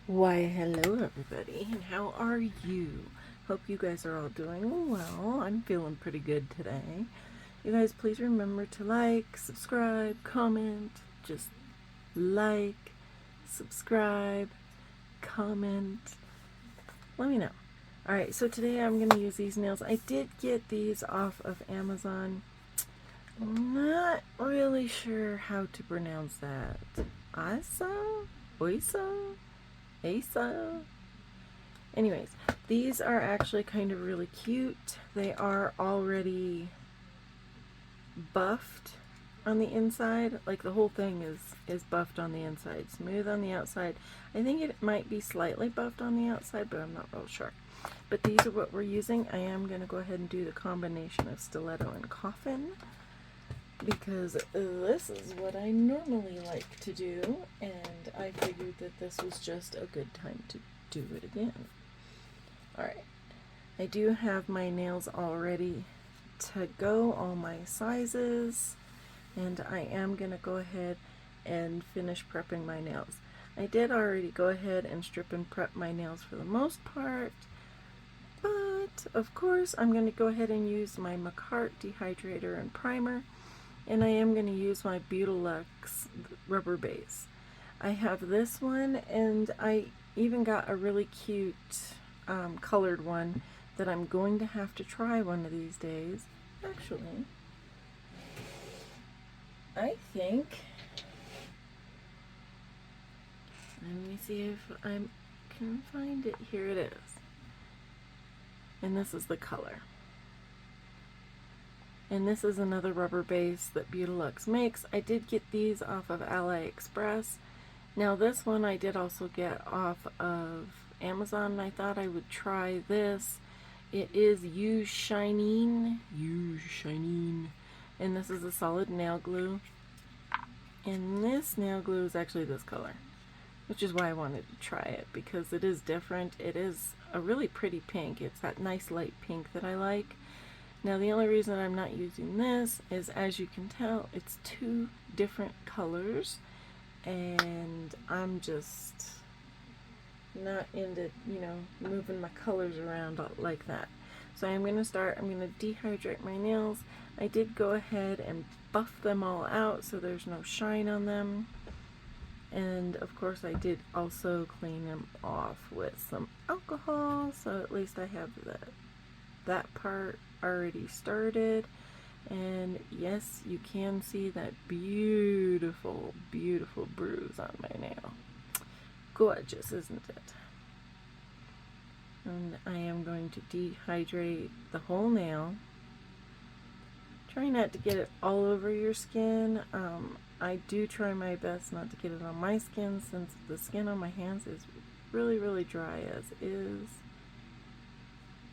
Why, hello everybody, and how are you? Hope you guys are all doing well. I'm feeling pretty good today. You guys, please remember to like, subscribe, comment. Just like, subscribe, comment. Let me know. Alright, so today I'm going to use these nails. I did get these off of Amazon. Not really sure how to pronounce that. Asa? Oisa? Asa? Anyways, these are actually kind of really cute. They are already buffed on the inside. Like the whole thing is buffed on the inside, smooth on the outside. I think it might be slightly buffed on the outside, but I'm not real sure. But these are what we're using. I am going to go ahead and do the combination of stiletto and coffin, because this is what I normally like to do, and I figured that this was just a good time to do it again. Alright, I do have my nails all ready to go, all my sizes, and I am going to go ahead and finish prepping my nails. I did already go ahead and strip and prep my nails for the most part, but of course I'm going to go ahead and use my Macarte dehydrator and primer, and I am going to use my Beautilux rubber base. I have this one, and I even got a really cute colored one that I'm going to have to try one of these days. Actually, I think, let me see if I can find it. Here it is. And this is the color. And this is another rubber base that Beautilux makes. I did get these off of AliExpress. Now this one I did also get off of Amazon, and I thought I would try this. It is Use Shine-In, and this is a solid nail glue. And this nail glue is actually this color, which is why I wanted to try it, because it is different. It is a really pretty pink. It's that nice light pink that I like. Now the only reason I'm not using this is, as you can tell, it's two different colors, and I'm just not into, moving my colors around like that. So I'm going to dehydrate my nails. I did go ahead and buff them all out so there's no shine on them. And of course I did also clean them off with some alcohol, so at least I have that part already started. And yes, you can see that beautiful, beautiful bruise on my nail. Gorgeous, isn't it? And I am going to dehydrate the whole nail. Try not to get it all over your skin. I do try my best not to get it on my skin, since the skin on my hands is really, really dry as is.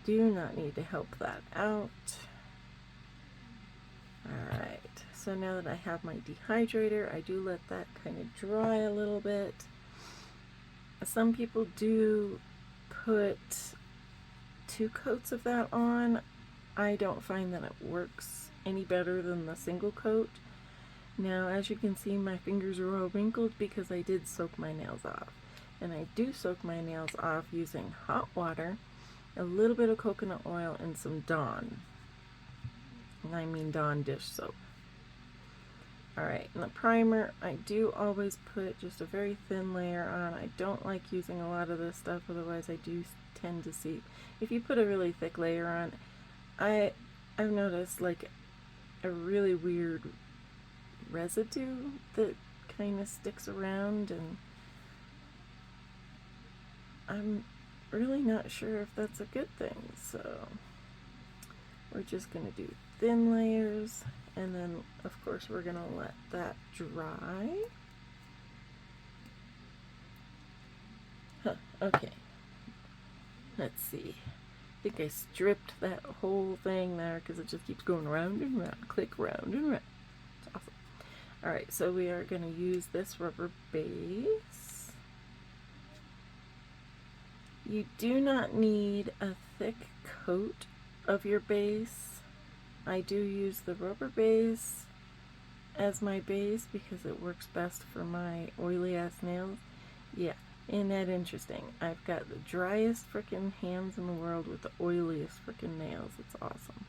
Do not need to help that out. Alright, so now that I have my dehydrator, I do let that kind of dry a little bit. Some people do put 2 coats of that on. I don't find that it works any better than the single coat. Now, as you can see, my fingers are all wrinkled because I did soak my nails off. And I do soak my nails off using hot water, a little bit of coconut oil, and some Dawn. And I mean Dawn dish soap. Alright, and the primer, I do always put just a very thin layer on. I don't like using a lot of this stuff, otherwise I do tend to see. If you put a really thick layer on, I've noticed like a really weird residue that kind of sticks around, and I'm really not sure if that's a good thing. So we're just going to do thin layers, and then of course we're going to let that dry. Okay, let's see. I think I stripped that whole thing there because it just keeps going round and round, click round and round. It's awesome. Alright, so we are going to use this rubber base. You do not need a thick coat of your base. I do use the rubber base as my base because it works best for my oily ass nails. Yeah, Isn't that interesting? I've got the driest freaking hands in the world with the oiliest freaking nails. It's awesome.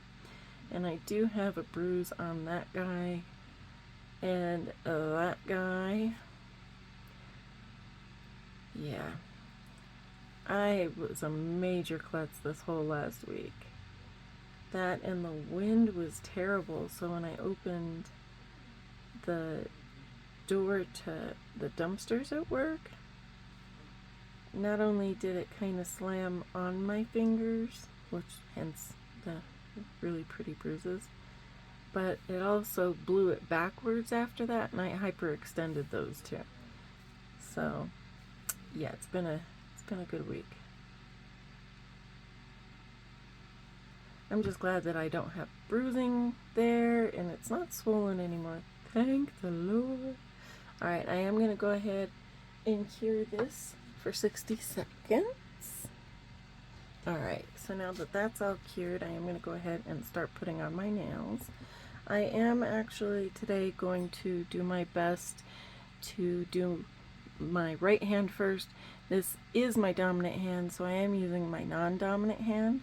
And I do have a bruise on that guy and that guy. Yeah. I was a major klutz this whole last week. That and the wind was terrible, so when I opened the door to the dumpsters at work, not only did it kind of slam on my fingers, which hence the really pretty bruises, but it also blew it backwards after that, and I hyperextended those too. So yeah, it's been a good week. I'm just glad that I don't have bruising there and it's not swollen anymore. Thank the Lord. Alright, I am going to go ahead and cure this for 60 seconds. Alright, so now that that's all cured, I am going to go ahead and start putting on my nails. I am actually today going to do my best to do my right hand first. This is my dominant hand, so I am using my non-dominant hand.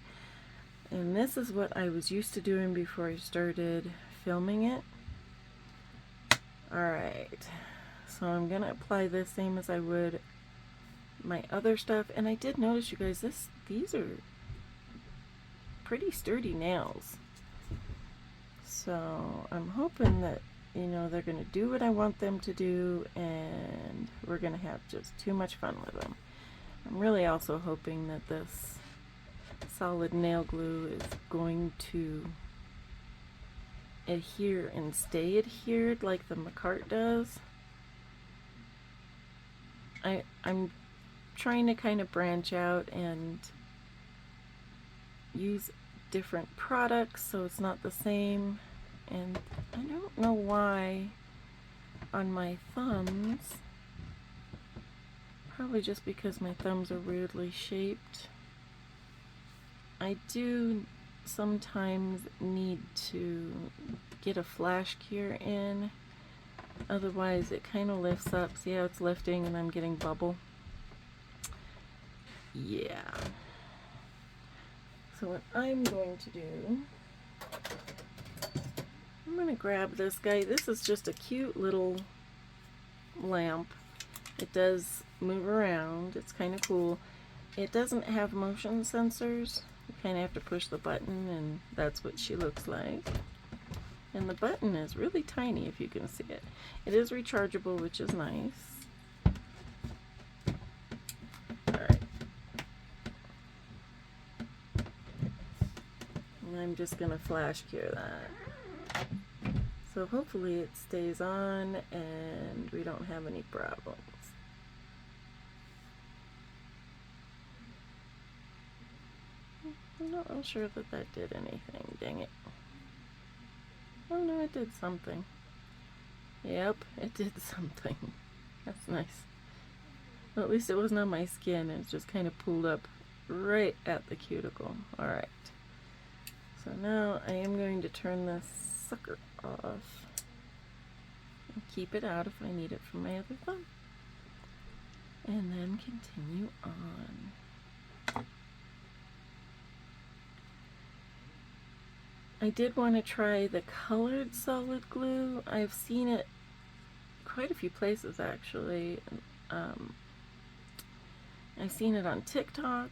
And this is what I was used to doing before I started filming it. Alright, so I'm going to apply this same as I would my other stuff. And I did notice, you guys, these are pretty sturdy nails. So I'm hoping that, you know, they're going to do what I want them to do, and we're going to have just too much fun with them. I'm really also hoping that this solid nail glue is going to adhere and stay adhered like the Macart does. I'm trying to kind of branch out and use different products so it's not the same. And I don't know why on my thumbs, probably just because my thumbs are weirdly shaped, I do sometimes need to get a flash cure in, otherwise it kind of lifts up. See how it's lifting and I'm getting bubble? Yeah. So what I'm going to do, I'm going to grab this guy. This is just a cute little lamp. It does move around. It's kind of cool. It doesn't have motion sensors. You kind of have to push the button, and that's what she looks like. And the button is really tiny, if you can see it. It is rechargeable, which is nice. Alright. And I'm just going to flash cure that. So hopefully it stays on and we don't have any problems. I'm not real sure that that did anything, dang it. Oh no, it did something. Yep, it did something. That's nice. Well, at least it wasn't on my skin, it just kind of pulled up right at the cuticle. Alright. So now I am going to turn this sucker off and keep it out if I need it for my other thumb. And then continue on. I did want to try the colored solid glue. I've seen it quite a few places actually. I've seen it on TikTok.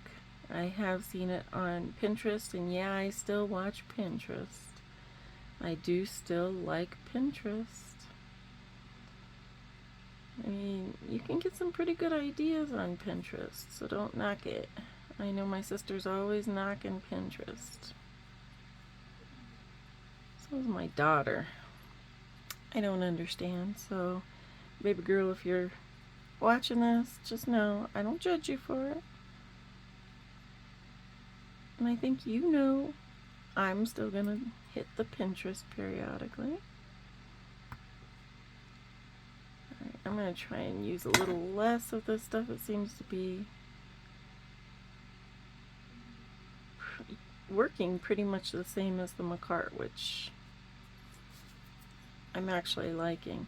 I have seen it on Pinterest, and yeah, I still watch Pinterest. I do still like Pinterest. I mean, you can get some pretty good ideas on Pinterest, so don't knock it. I know my sister's always knocking Pinterest. So is my daughter. I don't understand, so baby girl, if you're watching this, just know I don't judge you for it. And I think you know I'm still gonna hit the Pinterest periodically. Alright, I'm gonna try and use a little less of this stuff. It seems to be working pretty much the same as the Macart, which I'm actually liking.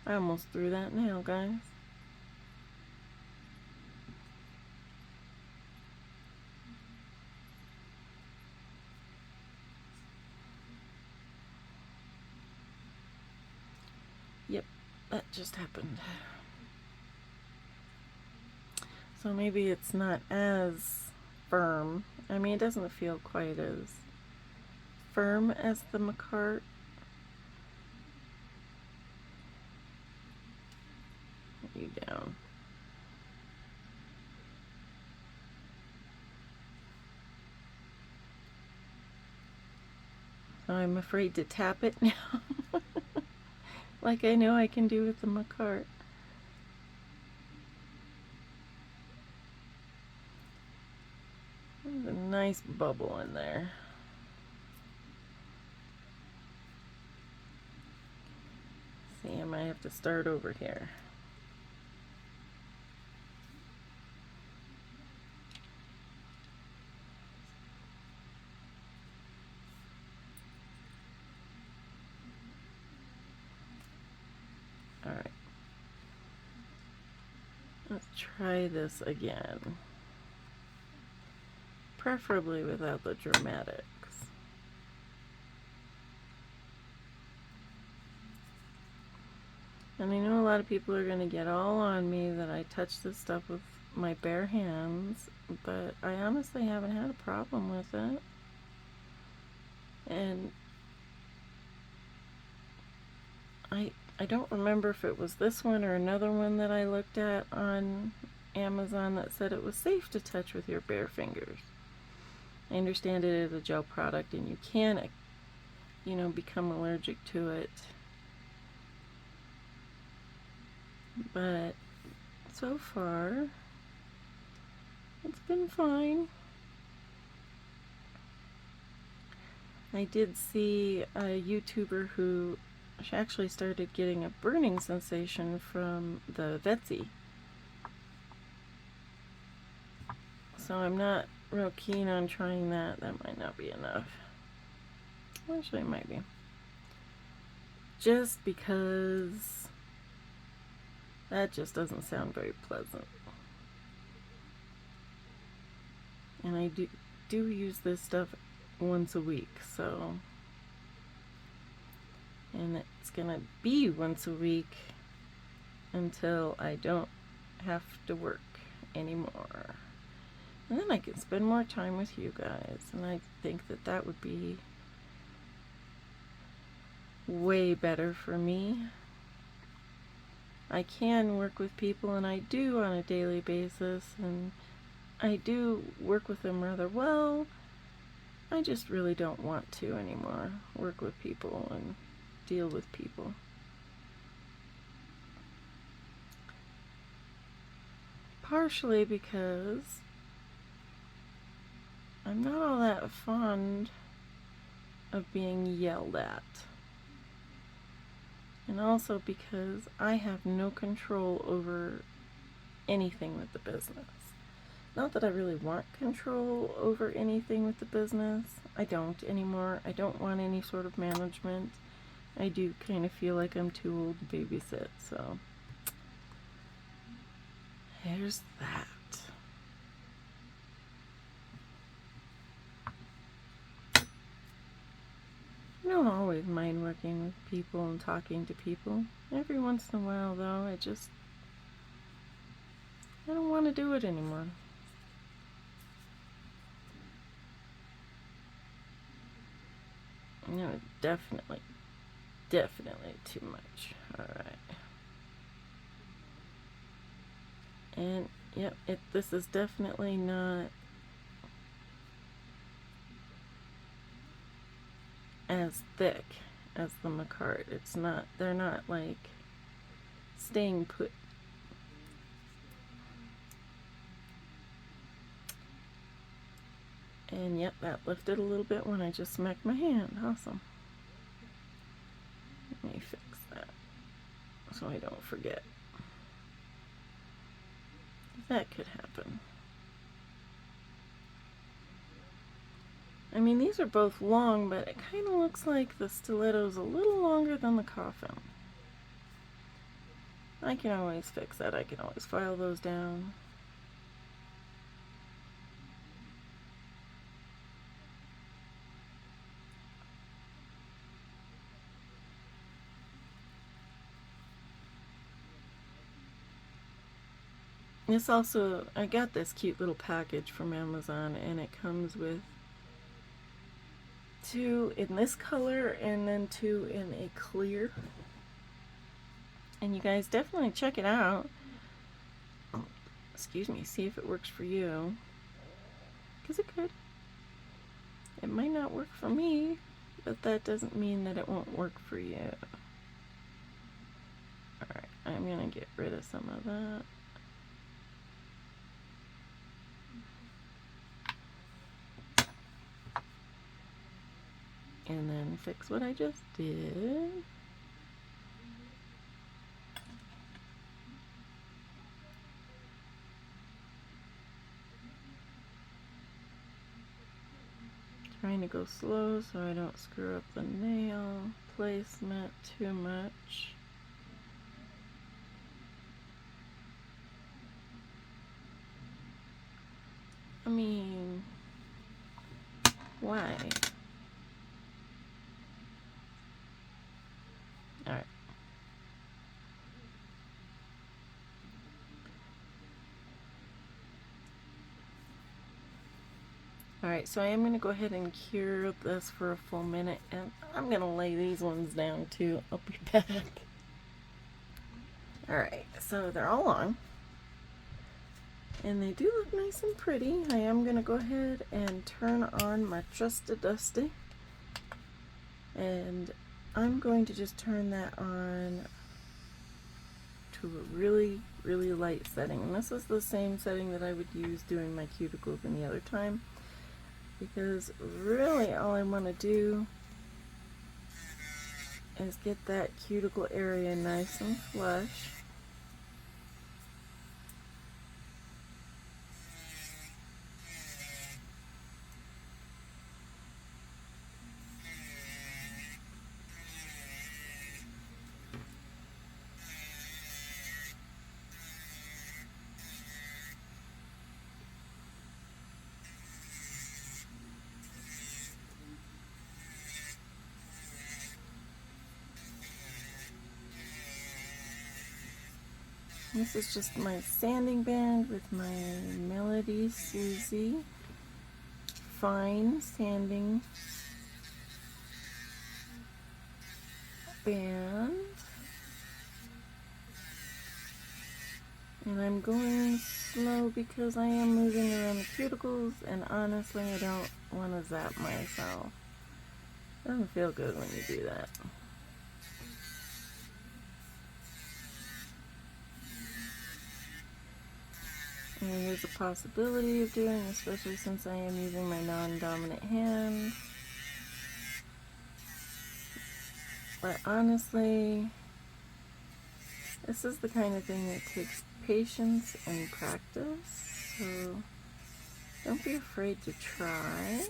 I almost threw that nail, guys. Yep, that just happened. So maybe it's not as firm. I mean, it doesn't feel quite as firm as the Macart. You down. So I'm afraid to tap it now. Like I know I can do with the Macart. There's a nice bubble in there. See, I might have to start over here. Alright. Let's try this again. Preferably without the dramatics. And I know a lot of people are going to get all on me that I touch this stuff with my bare hands, but I honestly haven't had a problem with it. And I don't remember if it was this one or another one that I looked at on Amazon that said it was safe to touch with your bare fingers. I understand it is a gel product and you can, you know, become allergic to it. But so far, it's been fine. I did see a YouTuber who actually started getting a burning sensation from the Vetsy. So I'm not real keen on trying that. That might not be enough. Actually, it might be. Just because that just doesn't sound very pleasant. And I do use this stuff once a week, so, and it's gonna be once a week until I don't have to work anymore. And then I can spend more time with you guys, and I think that that would be way better for me. I can work with people, and I do on a daily basis, and I do work with them rather well. I just really don't want to anymore work with people and deal with people. Partially because I'm not all that fond of being yelled at. And also because I have no control over anything with the business. Not that I really want control over anything with the business. I don't anymore. I don't want any sort of management. I do kind of feel like I'm too old to babysit, so there's that. I don't always mind working with people and talking to people. Every once in a while, though, I don't want to do it anymore. No, definitely too much. Alright. And, yep, this is definitely not as thick as the Macart. It's not, they're not like staying put. And yep, that lifted a little bit when I just smacked my hand. Awesome. Let me fix that so I don't forget. That could happen. I mean, these are both long, but it kind of looks like the stiletto's a little longer than the coffin. I can always fix that. I can always file those down. This also, I got this cute little package from Amazon, and it comes with 2 in this color and then 2 in a clear. And you guys definitely check it out. Excuse me, see if it works for you. Because it could. It might not work for me, but that doesn't mean that it won't work for you. Alright, I'm going to get rid of some of that. And then fix what I just did. Trying to go slow so I don't screw up the nail placement too much. I mean, why? Alright. Alright, so I am going to go ahead and cure this for a full minute, and I'm going to lay these ones down too. I'll be back. Alright, so they're all on. And they do look nice and pretty. I am going to go ahead and turn on my Trusty Dusty. And I'm going to just turn that on to a really, really light setting. And this is the same setting that I would use doing my cuticles any other time. Because really all I want to do is get that cuticle area nice and flush. This is just my sanding band with my Melody Susie fine sanding band. And I'm going slow because I am moving around the cuticles, and honestly I don't want to zap myself. It doesn't feel good when you do that. And here's a possibility of doing, especially since I am using my non-dominant hand. But honestly, this is the kind of thing that takes patience and practice, so don't be afraid to try.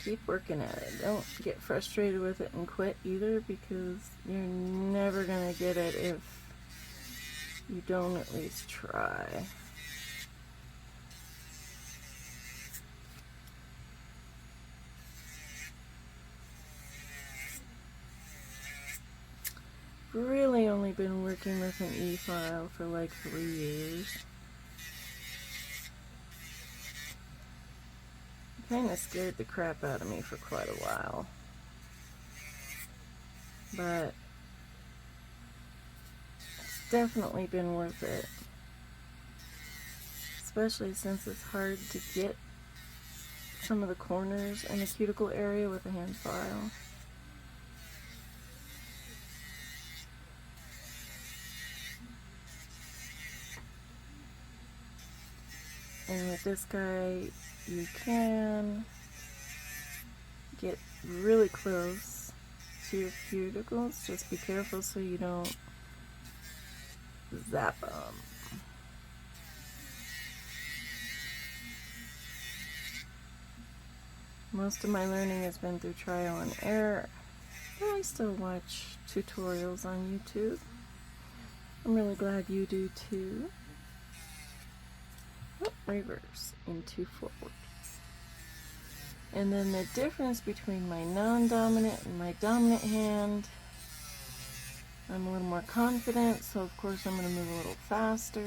Keep working at it. Don't get frustrated with it and quit either, because you're never gonna get it if you don't at least try. Really only been working with an e-file for like 3 years. Kind of scared the crap out of me for quite a while, but it's definitely been worth it, especially since it's hard to get some of the corners in the cuticle area with a hand file. And with this guy, you can get really close to your cuticles. Just be careful so you don't zap them. Most of my learning has been through trial and error, but I still watch tutorials on YouTube. I'm really glad you do too. Oh, reverse into forward. And then the difference between my non-dominant and my dominant hand, I'm a little more confident, so of course I'm going to move a little faster.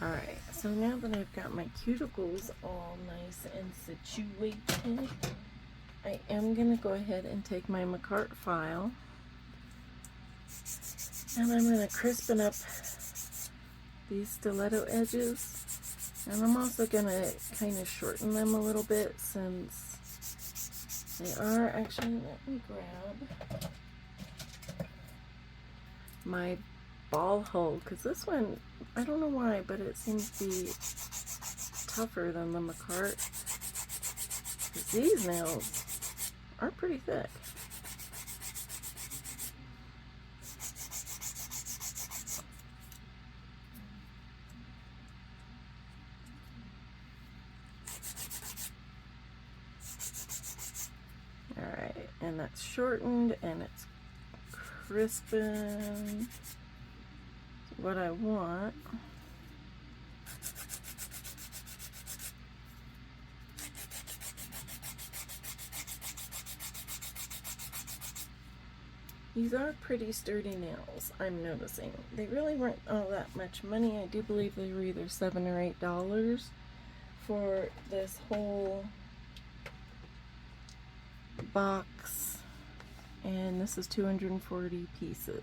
Alright, so now that I've got my cuticles all nice and situated, I am going to go ahead and take my McCart file and I'm going to crispen up these stiletto edges, and I'm also going to kind of shorten them a little bit since they are actually, let me grab my ball hole, because this one, I don't know why, but it seems to be tougher than the McCart. These nails are pretty thick. Alright, and that's shortened and it's crisping what I want. These are pretty sturdy nails, I'm noticing. They really weren't all that much money. I do believe they were either $7 or $8 for this whole box, and this is 240 pieces.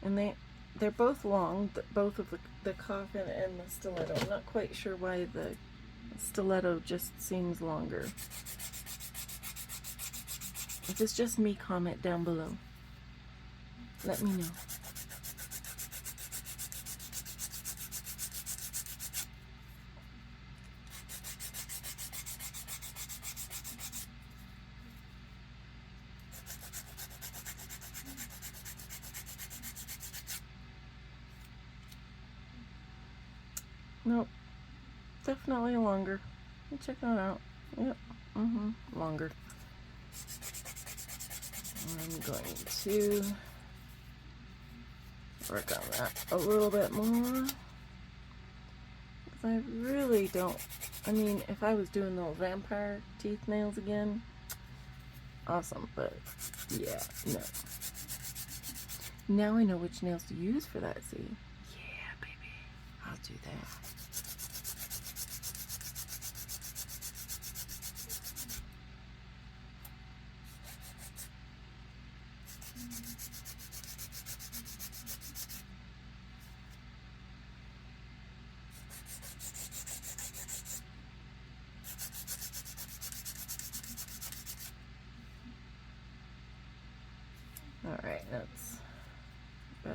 And they're both long, both of the coffin and the stiletto. I'm not quite sure why the stiletto just seems longer. If it's just me, comment down below. Let me know. Nope. Definitely longer. Check that out. Yep. Longer. I'm going to work on that a little bit more. Because I really don't, I mean, if I was doing those vampire teeth nails again, awesome, but yeah, no. Now I know which nails to use for that, see? Yeah, baby, I'll do that.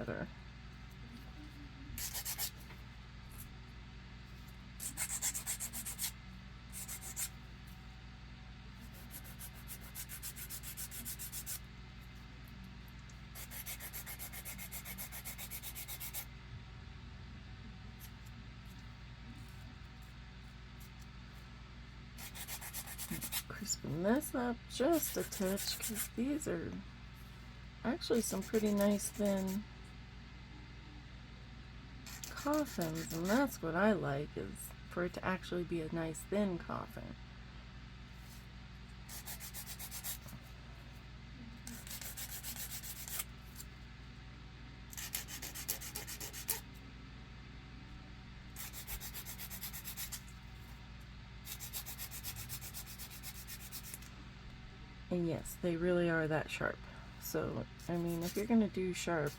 better. Crispen this up just a touch because these are actually some pretty nice thin coffins, and that's what I like, is for it to actually be a nice thin coffin. And yes, they really are that sharp. So, I mean, if you're going to do sharp,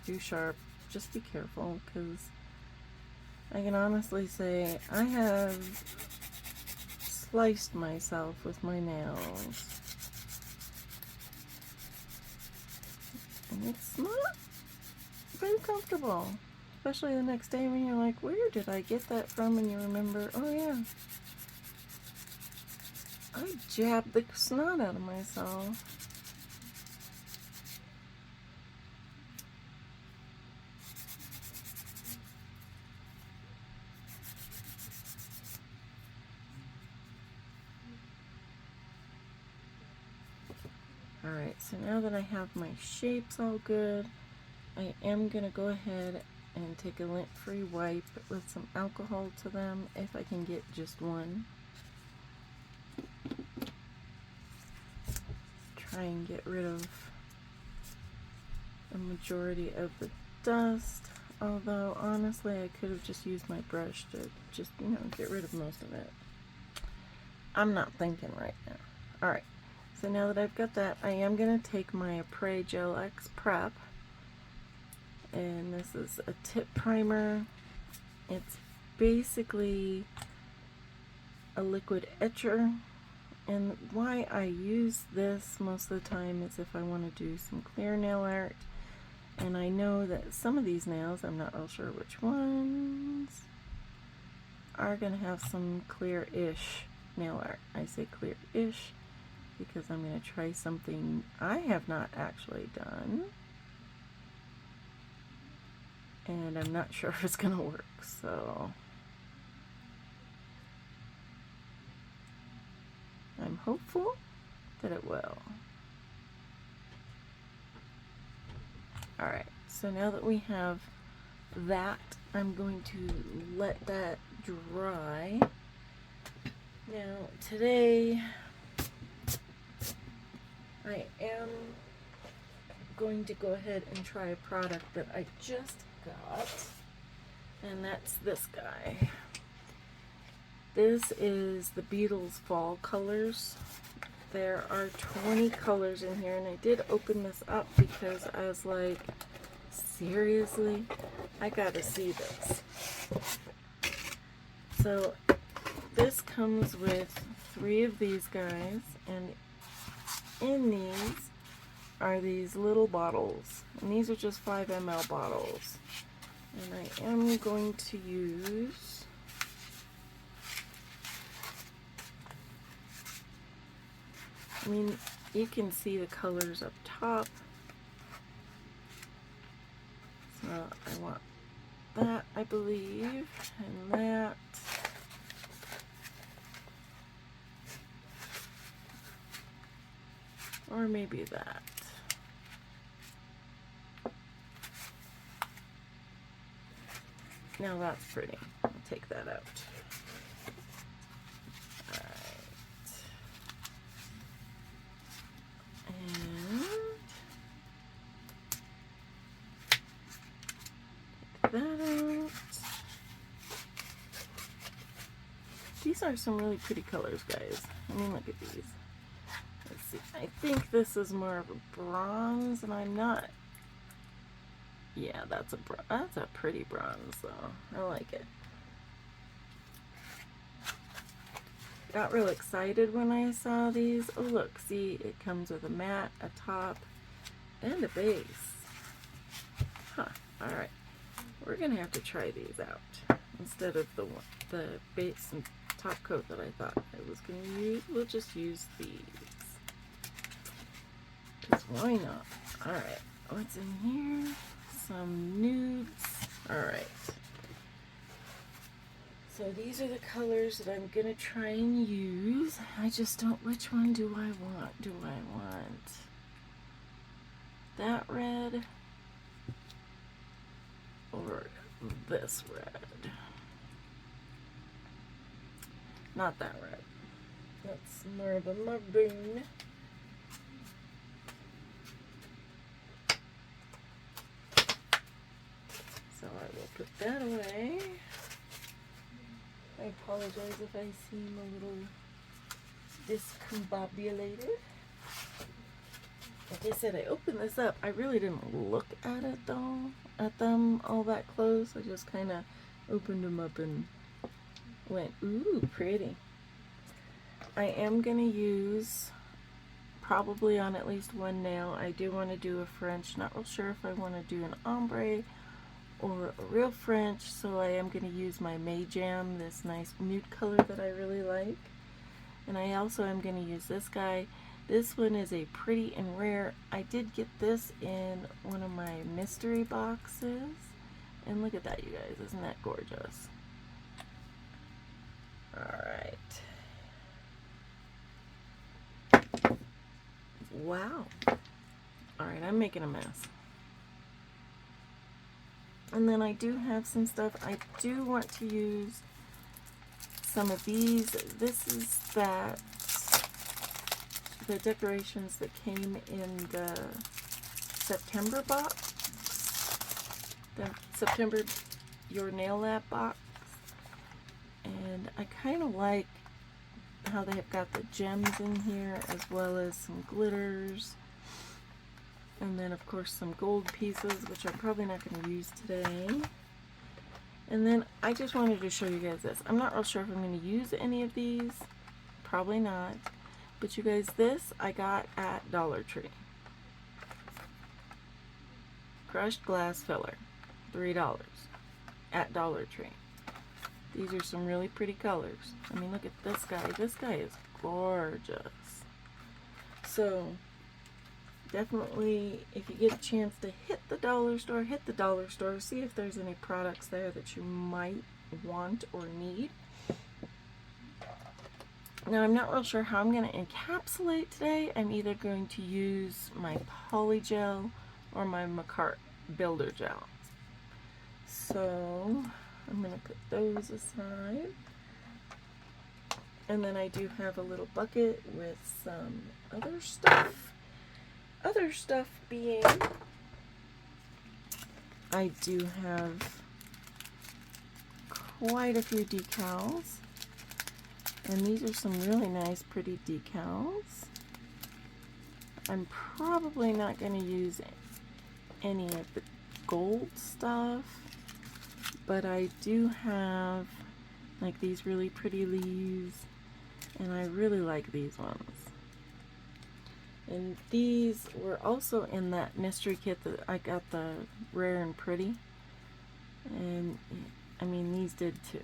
just be careful, because I can honestly say I have sliced myself with my nails. And it's not very comfortable. Especially the next day when you're like, where did I get that from? And you remember, oh yeah, I jabbed the snot out of myself. Alright, so now that I have my shapes all good, I am going to go ahead and take a lint-free wipe with some alcohol to them, if I can get just one. Try and get rid of a majority of the dust, although honestly I could have just used my brush to just, you know, get rid of most of it. I'm not thinking right now. Alright, so now that I've got that, I am going to take my Apres Gel X Prep, and this is a tip primer. It's basically a liquid etcher. And why I use this most of the time is if I want to do some clear nail art. And I know that some of these nails, I'm not real sure which ones, are going to have some clear-ish nail art. I say clear-ish because I'm going to try something I have not actually done. And I'm not sure if it's going to work, so I'm hopeful that it will. Alright, so now that we have that, I'm going to let that dry. Now, today I am going to go ahead and try a product that I just got, and that's this guy. This is the Beetles Fall Colors. There are 20 colors in here, and I did open this up because I was like, seriously? I gotta see this. So this comes with 3 of these guys, and in these are these little bottles, and these are just 5 ml bottles. And I am going to use I mean, you can see the colors up top. So I want that, I believe, and that. Or maybe that. Now that's pretty. I'll take that out. That out. These are some really pretty colors, guys. I mean, look at these. Let's see. I think this is more of a bronze, and I'm not. Yeah, that's a pretty bronze, though. I like it. Got real excited when I saw these. Oh, look, see, it comes with a mat, a top, and a base. Huh. Alright, we're gonna have to try these out instead of the base and top coat that I thought I was gonna use. We'll just use these. Because why not? Alright, what's in here? Some nudes. Alright. So these are the colors that I'm gonna try and use. I just don't, which one do I want? Do I want that red or this red? Not that red. That's more of a maroon. So I will put that away. I apologize if I seem a little discombobulated. Like I said, I opened this up. I really didn't look at it though, at them all that close. I just kind of opened them up and went, ooh, pretty. I am going to use probably on at least one nail. I do want to do a French. Not real sure if I want to do an ombre or a real French, so I am going to use my May Jam, this nice nude color that I really like. And I also am going to use this guy. This one is a pretty and rare. I did get this in one of my mystery boxes. And look at that, you guys. Isn't that gorgeous? Alright. Wow. Alright, I'm making a mess. And then I do have some stuff. I do want to use some of these. This is the decorations that came in the September box. The September Your Nail Lab box. And I kind of like how they have got the gems in here as well as some glitters. And then of course some gold pieces, which I'm probably not going to use today. And then I just wanted to show you guys this. I'm not real sure if I'm going to use any of these. Probably not. But you guys, this I got at Dollar Tree. Crushed glass filler. $3 at Dollar Tree. These are some really pretty colors. I mean, look at this guy. This guy is gorgeous. So definitely, if you get a chance to hit the dollar store, see if there's any products there that you might want or need. Now, I'm not real sure how I'm going to encapsulate today. I'm either going to use my Polygel or my Macart Builder Gel. So I'm going to put those aside. And then I do have a little bucket with some other stuff. Other stuff being, I do have quite a few decals. And these are some really nice, pretty decals. I'm probably not going to use any of the gold stuff, but I do have like these really pretty leaves, and I really like these ones. And these were also in that mystery kit that I got, the Rare and Pretty. And I mean, these did too.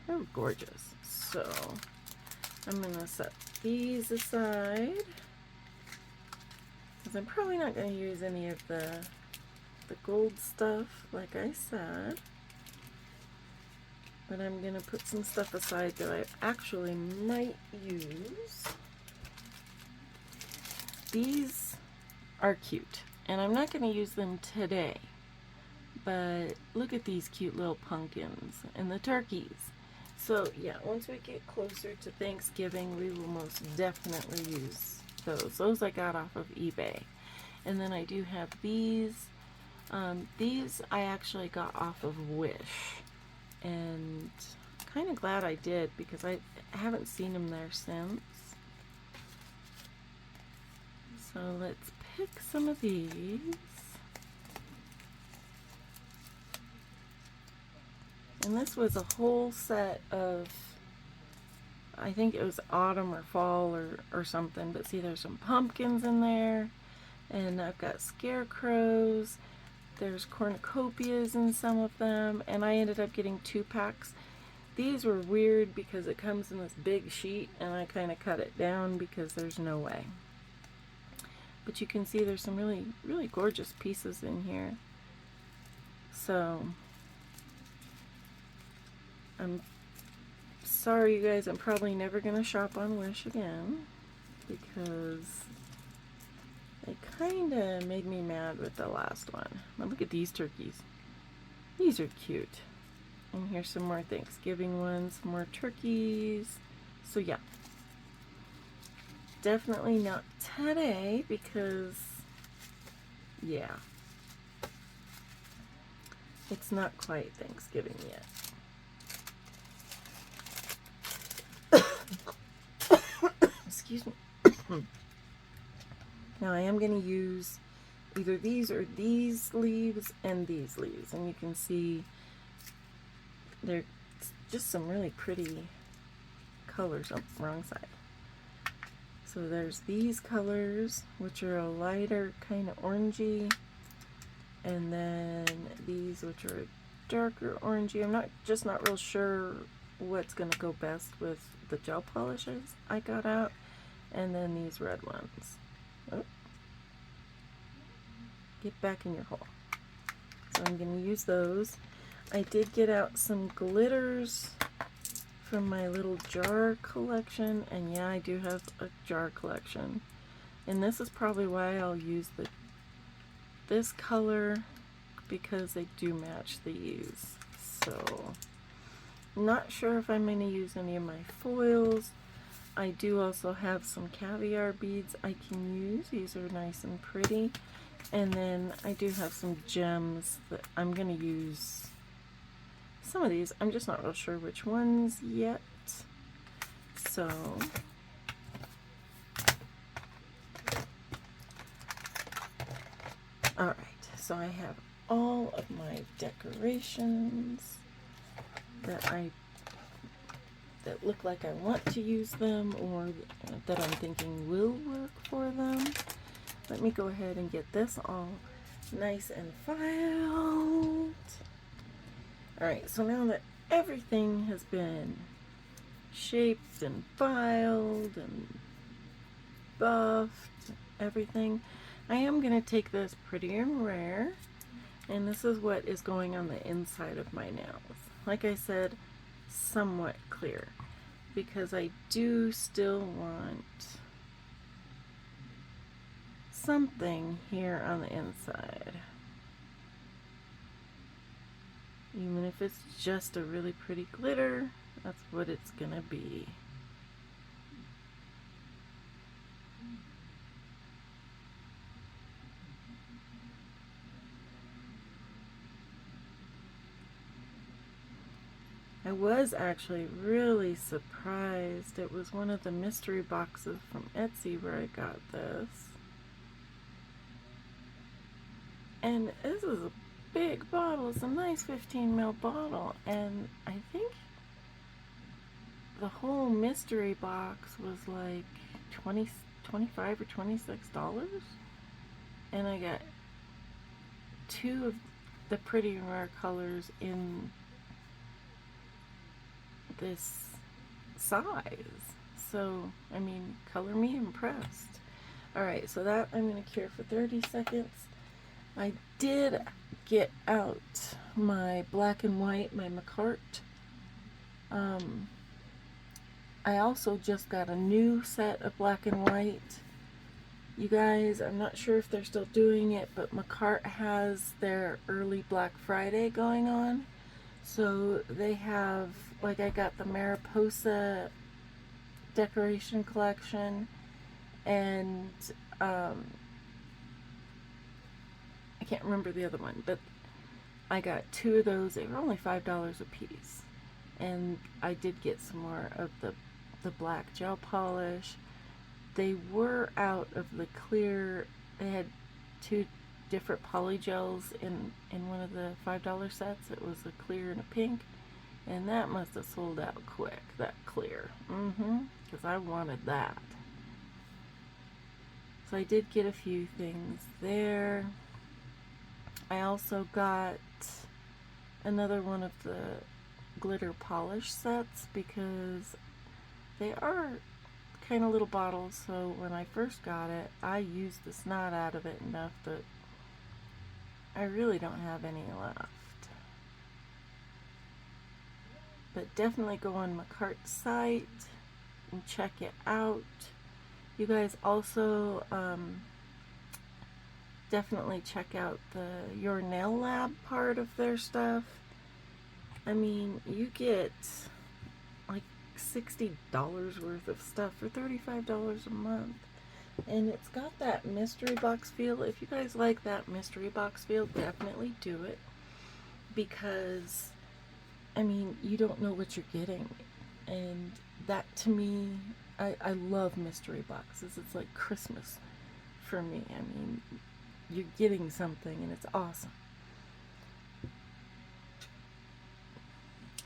They're gorgeous. So I'm going to set these aside because I'm probably not going to use any of the gold stuff, like I said. But I'm going to put some stuff aside that I actually might use. These are cute, and I'm not going to use them today. But look at these cute little pumpkins and the turkeys. So yeah, once we get closer to Thanksgiving, we will most definitely use those. Those I got off of eBay. And then I do have these. These I actually got off of Wish. And kind of glad I did because I haven't seen them there since. So let's pick some of these. And this was a whole set of, I think it was autumn or fall or something. But see, there's some pumpkins in there. And I've got scarecrows. There's cornucopias in some of them, and I ended up getting 2 packs. These were weird because it comes in this big sheet, and I kind of cut it down because there's no way. But you can see there's some really, really gorgeous pieces in here. So, I'm sorry you guys, I'm probably never going to shop on Wish again because they kind of made me mad with the last one. But look at these turkeys. These are cute. And here's some more Thanksgiving ones, more turkeys. So yeah, definitely not today because, yeah, it's not quite Thanksgiving yet. Excuse me. Now I am going to use either these or these leaves and these leaves. And you can see they're just some really pretty colors. Oh, wrong side. So there's these colors, which are a lighter kind of orangey, and then these, which are a darker orangey. I'm not real sure what's going to go best with the gel polishes I got out, and then these red ones. Oh. Get back in your hole. So I'm going to use those. I did get out some glitters from my little jar collection, and yeah, I do have a jar collection. And this is probably why I'll use this color, because they do match these. So, not sure if I'm going to use any of my foils. I do also have some caviar beads I can use. These are nice and pretty. And then I do have some gems that I'm going to use. Some of these, I'm just not real sure which ones yet. So, alright, so I have all of my decorations that look like I want to use them, or that I'm thinking will work for them. Let me go ahead and get this all nice and filed. Alright, so now that everything has been shaped and filed and buffed, everything, I am going to take this Pretty and Rare, and this is what is going on the inside of my nails. Like I said, somewhat clear, because I do still want something here on the inside. Even if it's just a really pretty glitter, that's what it's gonna be. I was actually really surprised. It was one of the mystery boxes from Etsy where I got this. And this is a big bottle. It's a nice 15 ml bottle, and I think the whole mystery box was like $25 or $26, and I got 2 of the Pretty and Rare colors in this size. So, I mean, color me impressed. Alright, so that I'm going to cure for 30 seconds. I did get out my black and white, my McCart. I also just got a new set of black and white. You guys, I'm not sure if they're still doing it, but McCart has their early Black Friday going on. So they have, like, I got the Mariposa decoration collection, and I can't remember the other one, but I got 2 of those. They were only $5 a piece, and I did get some more of the black gel polish. They were out of the clear. They had 2 different poly gels in one of the $5 sets. It was a clear and a pink, and that must have sold out quick, that clear. Because I wanted that. So I did get a few things there. I also got another one of the glitter polish sets because they are kind of little bottles, so when I first got it, I used the snot out of it enough that I really don't have any left. But definitely go on Makartt's site and check it out. You guys also definitely check out the Your Nail Lab part of their stuff. I mean, you get like $60 worth of stuff for $35 a month. And it's got that mystery box feel. If you guys like that mystery box feel, definitely do it. Because, I mean, you don't know what you're getting. And that to me, I love mystery boxes. It's like Christmas for me. I mean, you're getting something and it's awesome.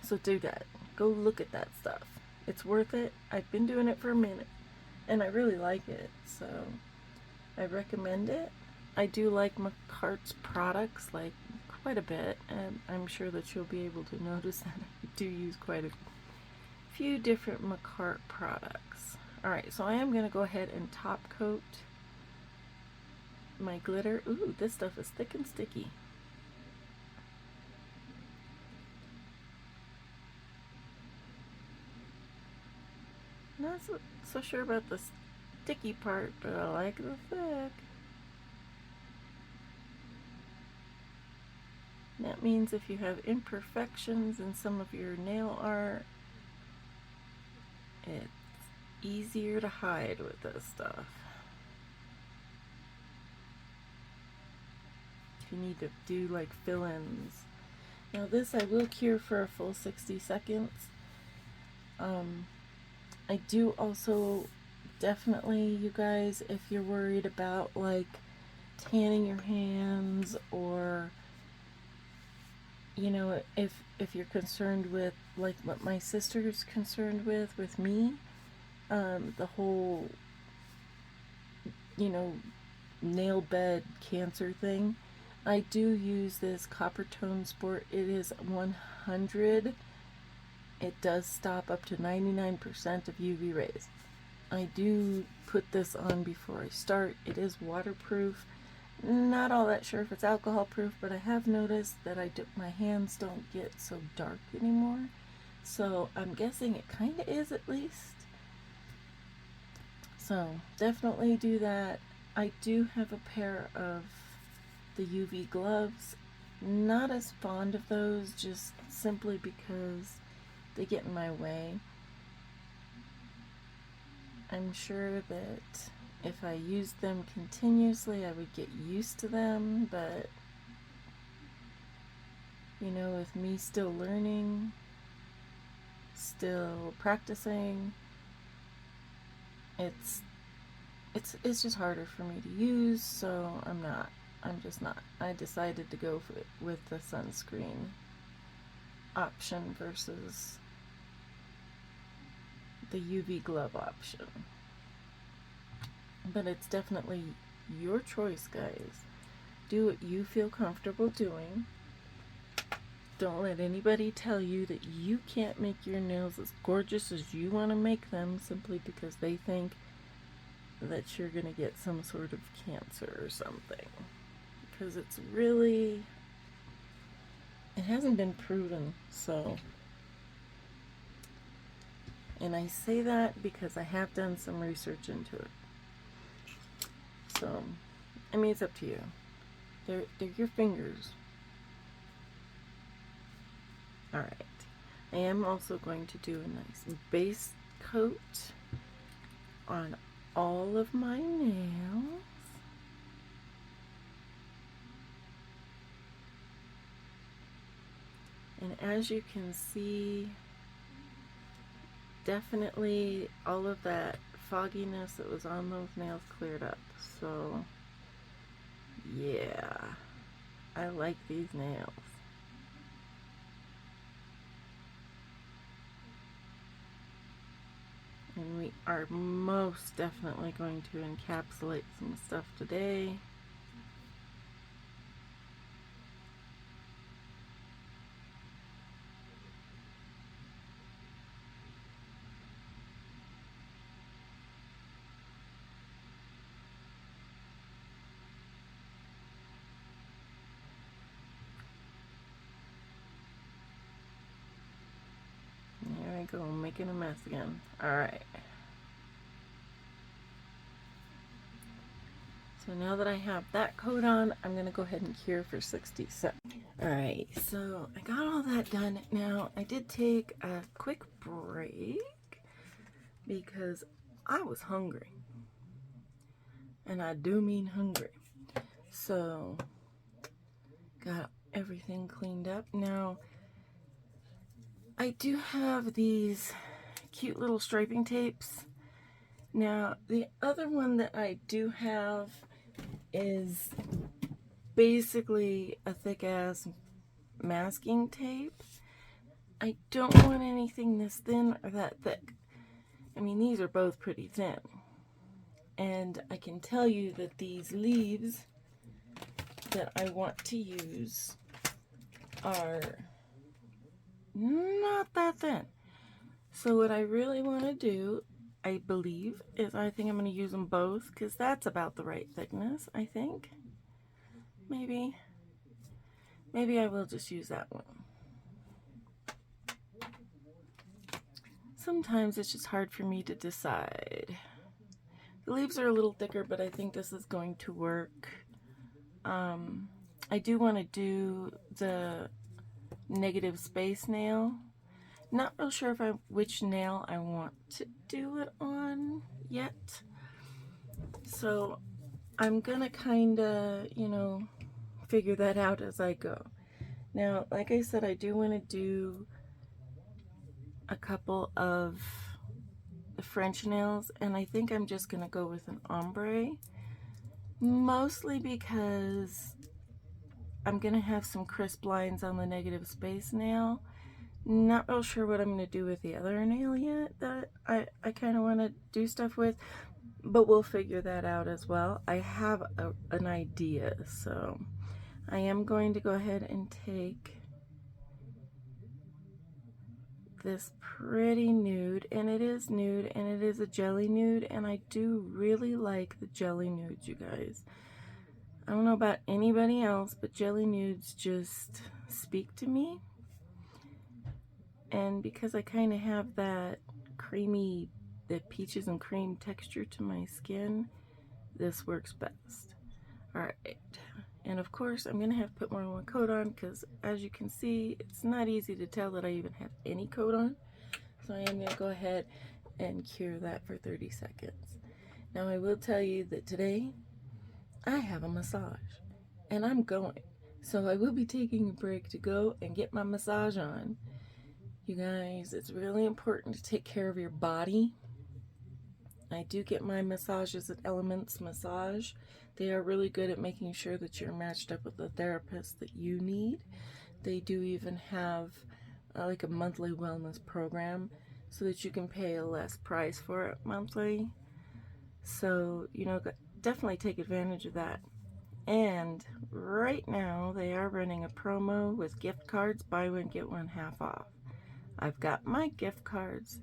So do that. Go look at that stuff. It's worth it. I've been doing it for a minute and I really like it. So I recommend it. I do like Makartt's products like quite a bit, and I'm sure that you'll be able to notice that I do use quite a few different Makartt products. Alright, so I am going to go ahead and top coat my glitter. Ooh, this stuff is thick and sticky. Not so sure about the sticky part, but I like the thick. That means if you have imperfections in some of your nail art, it's easier to hide with this stuff. If you need to do like fill-ins. Now this I will cure for a full 60 seconds. I do also definitely, you guys, if you're worried about like tanning your hands, or you know, if you're concerned with like what my sister's concerned with me, the whole, you know, nail bed cancer thing, I do use this Coppertone Sport. It is 100. It does stop up to 99% of UV rays. I do put this on before I start. It is waterproof. Not all that sure if it's alcohol proof, but I have noticed that my hands don't get so dark anymore. So I'm guessing it kind of is, at least. So definitely do that. I do have a pair of the UV gloves. Not as fond of those, just simply because they get in my way. I'm sure that if I used them continuously, I would get used to them, but you know, with me still learning, still practicing, it's just harder for me to use, so I'm just not. I decided to go with the sunscreen option versus the UV glove option. But it's definitely your choice, guys. Do what you feel comfortable doing. Don't let anybody tell you that you can't make your nails as gorgeous as you want to make them simply because they think that you're going to get some sort of cancer or something. Because it hasn't been proven, so. And I say that because I have done some research into it. So, I mean, it's up to you. They're your fingers. Alright. I am also going to do a nice base coat on all of my nails. And as you can see, definitely all of that fogginess that was on those nails cleared up. So, yeah, I like these nails. And we are most definitely going to encapsulate some stuff today. think I'm making a mess again. Alright. So now that I have that coat on, I'm going to go ahead and cure for 60 seconds. Alright, so I got all that done. Now, I did take a quick break because I was hungry. And I do mean hungry. So, got everything cleaned up. Now, I do have these cute little striping tapes. Now, the other one that I do have is basically a thick-ass masking tape. I don't want anything this thin or that thick. I mean, these are both pretty thin. And I can tell you that these leaves that I want to use are not that thin. So what I really want to do, I believe, is I think I'm going to use them both because that's about the right thickness, I think. Maybe I will just use that one. Sometimes it's just hard for me to decide. The leaves are a little thicker, but I think this is going to work. I do want to do the negative space nail. Not real sure which nail I want to do it on yet. So I'm gonna kind of, figure that out as I go. Now, like I said, I do want to do a couple of the French nails, and I think I'm just gonna go with an ombre, mostly because I'm gonna have some crisp lines on the negative space nail. Not real sure what I'm gonna do with the other nail yet that I kind of want to do stuff with, but we'll figure that out as well. I have an idea, so I am going to go ahead and take this pretty nude, and it is nude, and it is a jelly nude, and I do really like the jelly nudes, you guys. I don't know about anybody else, but jelly nudes just speak to me. And because I kind of have that creamy, the peaches and cream texture to my skin, this works best. Alright, and of course I'm going to have to put more than one coat on because, as you can see, it's not easy to tell that I even have any coat on. So I am going to go ahead and cure that for 30 seconds. Now I will tell you that today I have a massage and I'm going. So I will be taking a break to go and get my massage on. You guys, it's really important to take care of your body. I do get my massages at Elements Massage. They are really good at making sure that you're matched up with the therapist that you need. They do even have like a monthly wellness program so that you can pay a less price for it monthly. So, definitely take advantage of that. And right now they are running a promo with gift cards, buy one get one half off. I've got my gift cards.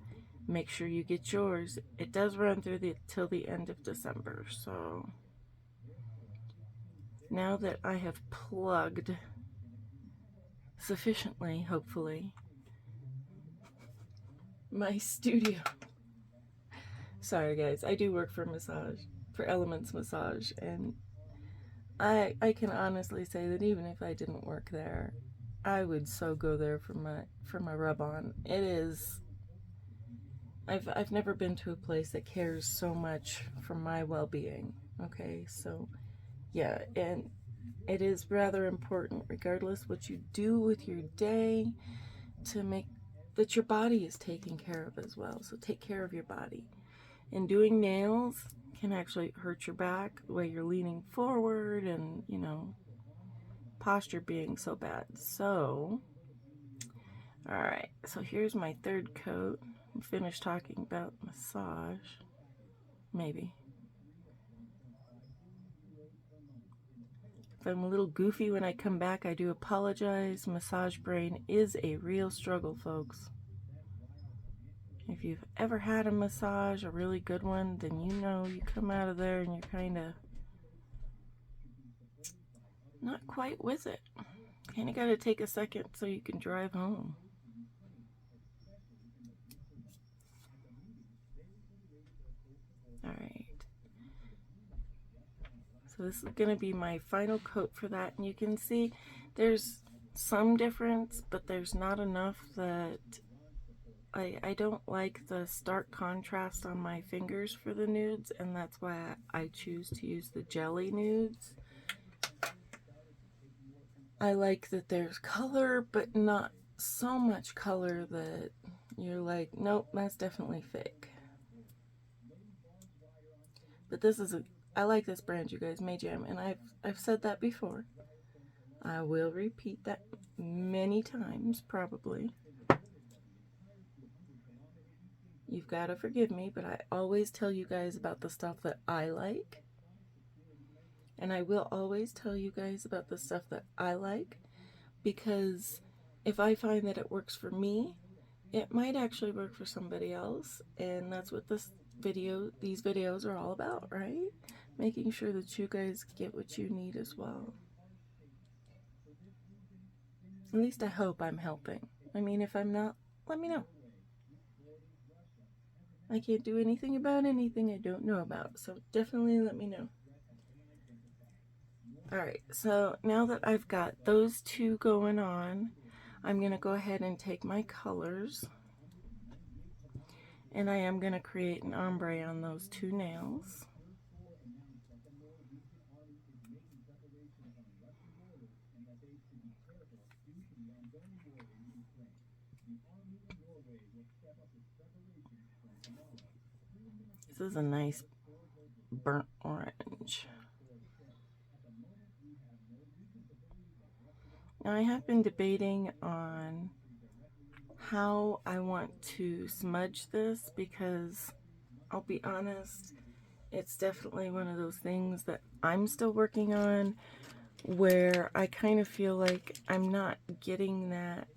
Make sure you get yours. It does run through till the end of December. So now that I have plugged sufficiently, hopefully, my studio. Sorry guys, I do work for Elements Massage, and I can honestly say that even if I didn't work there, I would so go there for my rub on. It is, I've never been to a place that cares so much for my well-being. Okay, so yeah, and it is rather important, regardless what you do with your day, to make that your body is taken care of as well. So take care of your body. And doing nails can actually hurt your back the way you're leaning forward and, posture being so bad. So, alright, so here's my third coat. I'm finished talking about massage. Maybe. If I'm a little goofy when I come back, I do apologize. Massage brain is a real struggle, folks. If you've ever had a massage, a really good one, then you come out of there and you're kind of not quite with it. Kind of got to take a second so you can drive home. So this is going to be my final coat for that, and you can see there's some difference, but there's not enough that I don't like the stark contrast on my fingers for the nudes, and that's why I choose to use the jelly nudes. I like that there's color, but not so much color that you're like, nope, that's definitely fake. But this is I like this brand, you guys, Mayjam, and I've said that before. I will repeat that many times, probably. You've got to forgive me, but I always tell you guys about the stuff that I like. And I will always tell you guys about the stuff that I like, because if I find that it works for me, it might actually work for somebody else. And that's what these videos are all about, right? Making sure that you guys get what you need as well. At least I hope I'm helping. I mean, if I'm not, let me know. I can't do anything about anything I don't know about, so definitely let me know. Alright, so now that I've got those two going on, I'm going to go ahead and take my colors, and I am going to create an ombre on those two nails. This is a nice burnt orange. Now I have been debating on how I want to smudge this, because I'll be honest, it's definitely one of those things that I'm still working on, where I kind of feel like I'm not getting that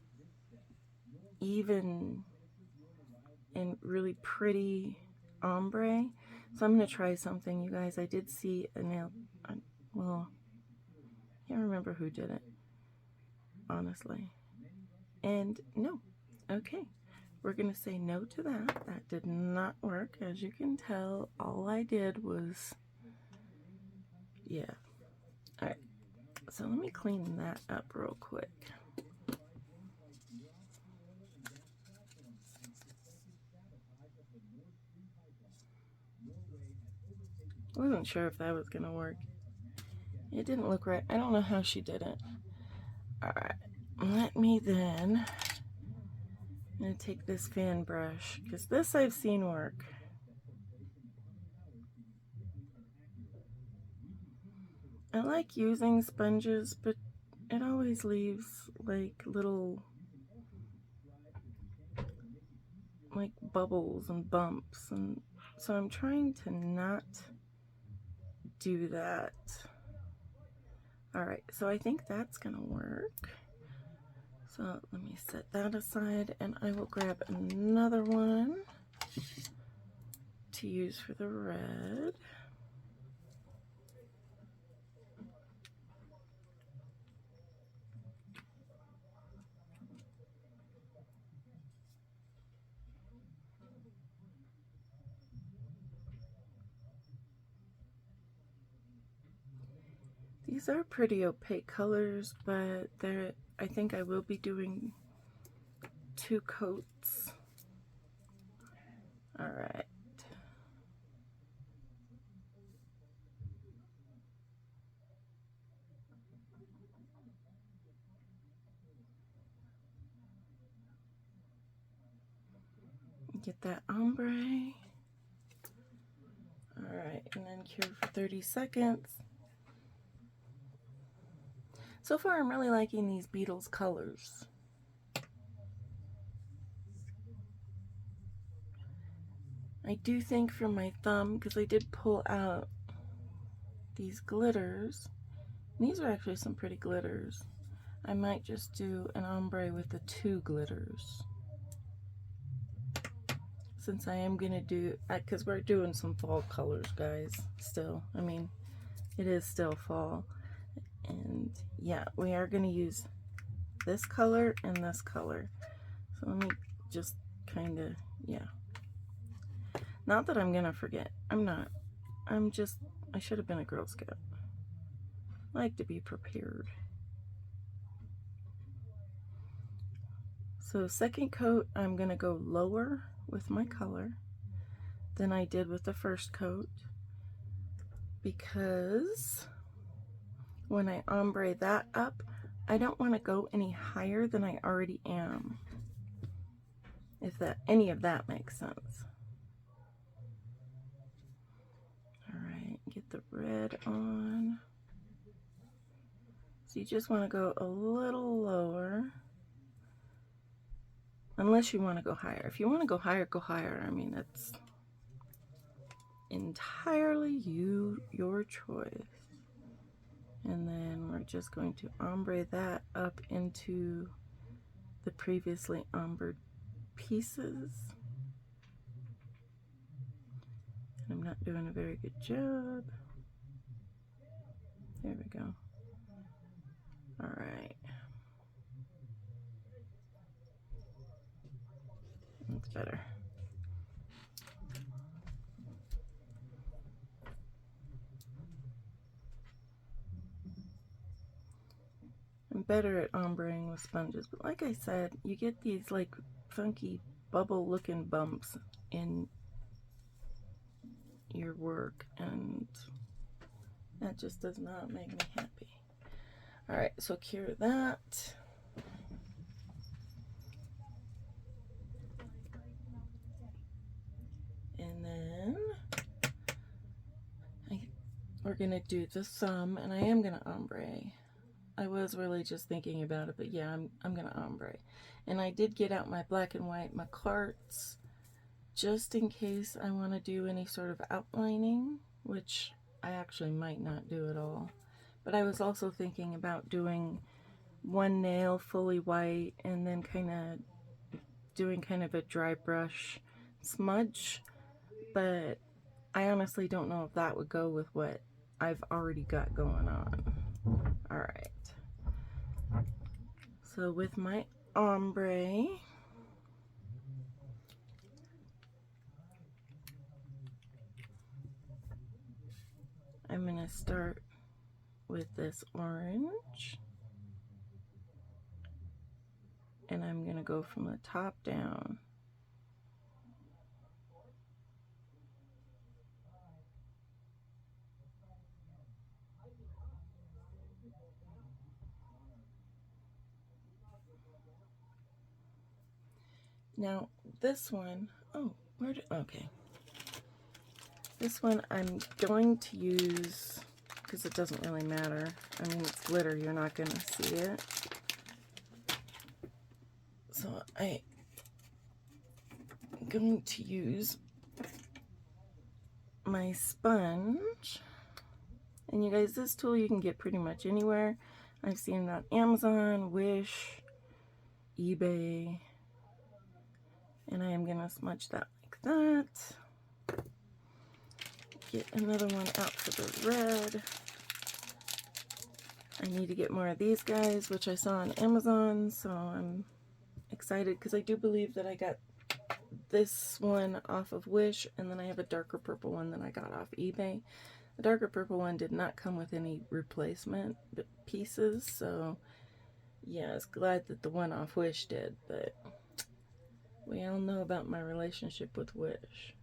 even and really pretty ombre. So I'm going to try something, you guys. I did see a nail, well, I can't remember who did it, honestly. And no, okay. We're going to say no to that. That did not work. As you can tell, all I did was, yeah. Alright, so let me clean that up real quick. I wasn't sure if that was going to work. It didn't look right. I don't know how she did it. Alright, let me then, I'm going to take this fan brush, because this I've seen work. I like using sponges, but it always leaves like little like bubbles and bumps, and so I'm trying to not do that. Alright, so I think that's gonna work. So let me set that aside, and I will grab another one to use for the red. These are pretty opaque colors, but I think I will be doing 2 coats. Alright. Get that ombre. Alright, and then cure for 30 seconds. So far, I'm really liking these Beetles colors. I do think for my thumb, because I did pull out these glitters, these are actually some pretty glitters, I might just do an ombre with the 2 glitters. Since I am going to do, because we're doing some fall colors, guys, still. I mean, it is still fall. And yeah, we are going to use this color and this color. So let me just kind of, yeah. Not that I'm going to forget. I'm not. I should have been a Girl Scout. I like to be prepared. So second coat, I'm going to go lower with my color than I did with the first coat, because when I ombre that up, I don't want to go any higher than I already am, if that any of that makes sense. All right, get the red on. So you just want to go a little lower, unless you want to go higher. If you want to go higher, go higher. I mean, that's entirely your choice. And then we're just going to ombre that up into the previously ombred pieces. And I'm not doing a very good job. There we go. All right. That's better. I'm better at ombreing with sponges, but like I said, you get these like funky bubble looking bumps in your work, and that just does not make me happy. All right, so cure that. And then we're gonna do the thumb, and I am gonna ombre. I was really just thinking about it, but yeah, I'm gonna ombre. And I did get out my black and white Macarts just in case I want to do any sort of outlining, which I actually might not do at all. But I was also thinking about doing one nail fully white and then kind of doing kind of a dry brush smudge, but I honestly don't know if that would go with what I've already got going on. All right. So with my ombre, I'm going to start with this orange, and I'm going to go from the top down. Now this one, oh, where did, okay. This one I'm going to use, because it doesn't really matter. I mean, it's glitter, you're not going to see it. So I'm going to use my sponge. And you guys, this tool you can get pretty much anywhere. I've seen it on Amazon, Wish, eBay. And I am going to smudge that like that. Get another one out for the red. I need to get more of these guys, which I saw on Amazon, so I'm excited because I do believe that I got this one off of Wish, and then I have a darker purple one that I got off eBay. The darker purple one did not come with any replacement pieces, so yeah, I was glad that the one off Wish did, but we all know about my relationship with Wish.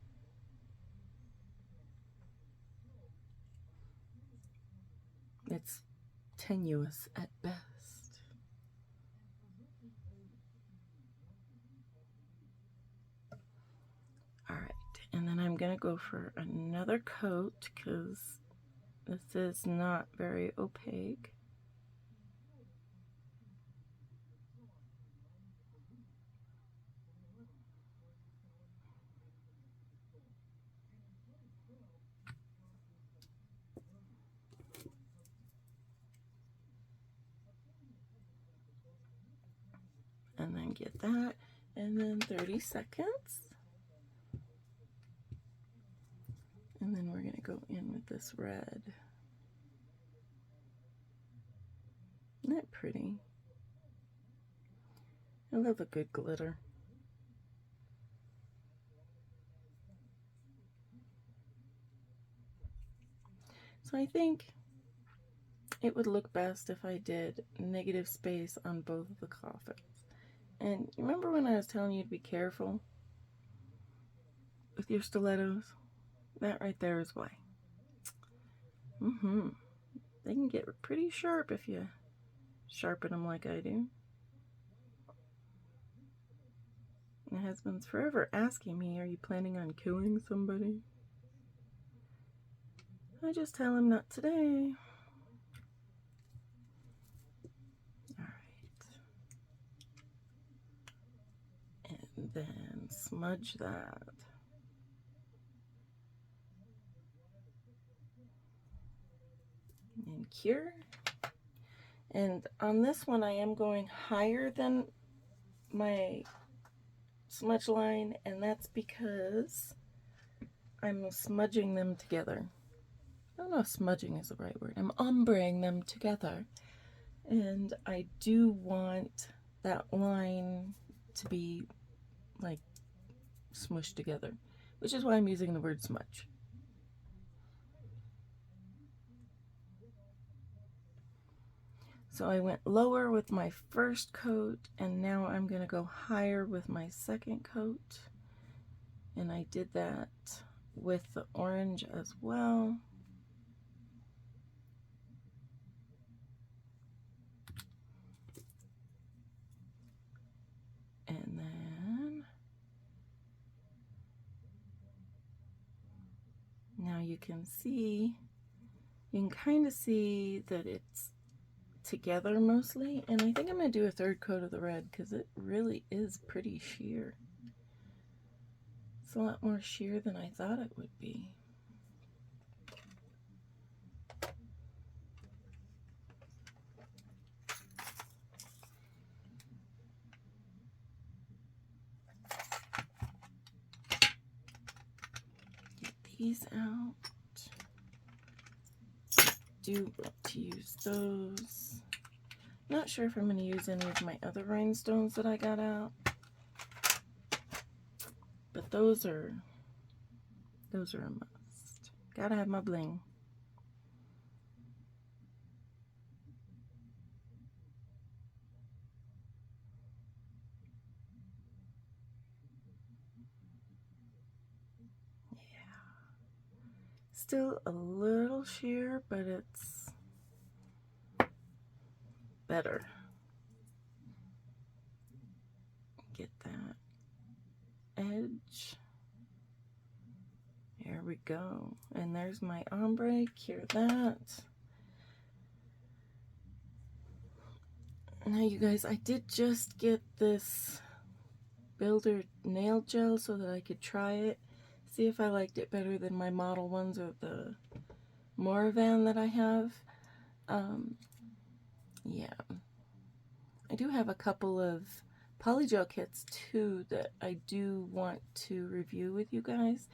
It's tenuous at best. Alright, and then I'm going to go for another coat because this is not very opaque. And then get that, and then 30 seconds. And then we're going to go in with this red. Isn't that pretty? I love a good glitter. So I think it would look best if I did negative space on both of the coffins. And remember when I was telling you to be careful with your stilettos? That right there is why. They can get pretty sharp if you sharpen them like I do. My husband's forever asking me, are you planning on killing somebody? I just tell him not today. Alright. And then smudge that. And cure. And on this one I am going higher than my smudge line, and that's because I'm smudging them together. I don't know if smudging is the right word. I'm ombreing them together. And I do want that line to be like smushed together, which is why I'm using the word smudge. So I went lower with my first coat, and now I'm going to go higher with my second coat. And I did that with the orange as well. And then now you can kind of see that it's together mostly. And I think I'm going to do a third coat of the red because it really is pretty sheer. It's a lot more sheer than I thought it would be. Get these out. Do want to use those. Not sure if I'm going to use any of my other rhinestones that I got out, but those are a must. Gotta have my bling. Yeah. Still a little sheer, but it's better. Get that edge. There we go. And there's my ombre. Cure that. Now you guys, I did just get this builder nail gel so that I could try it, see if I liked it better than my model ones or the Moravan that I have. Yeah, I do have a couple of polygel kits too that I do want to review with you guys.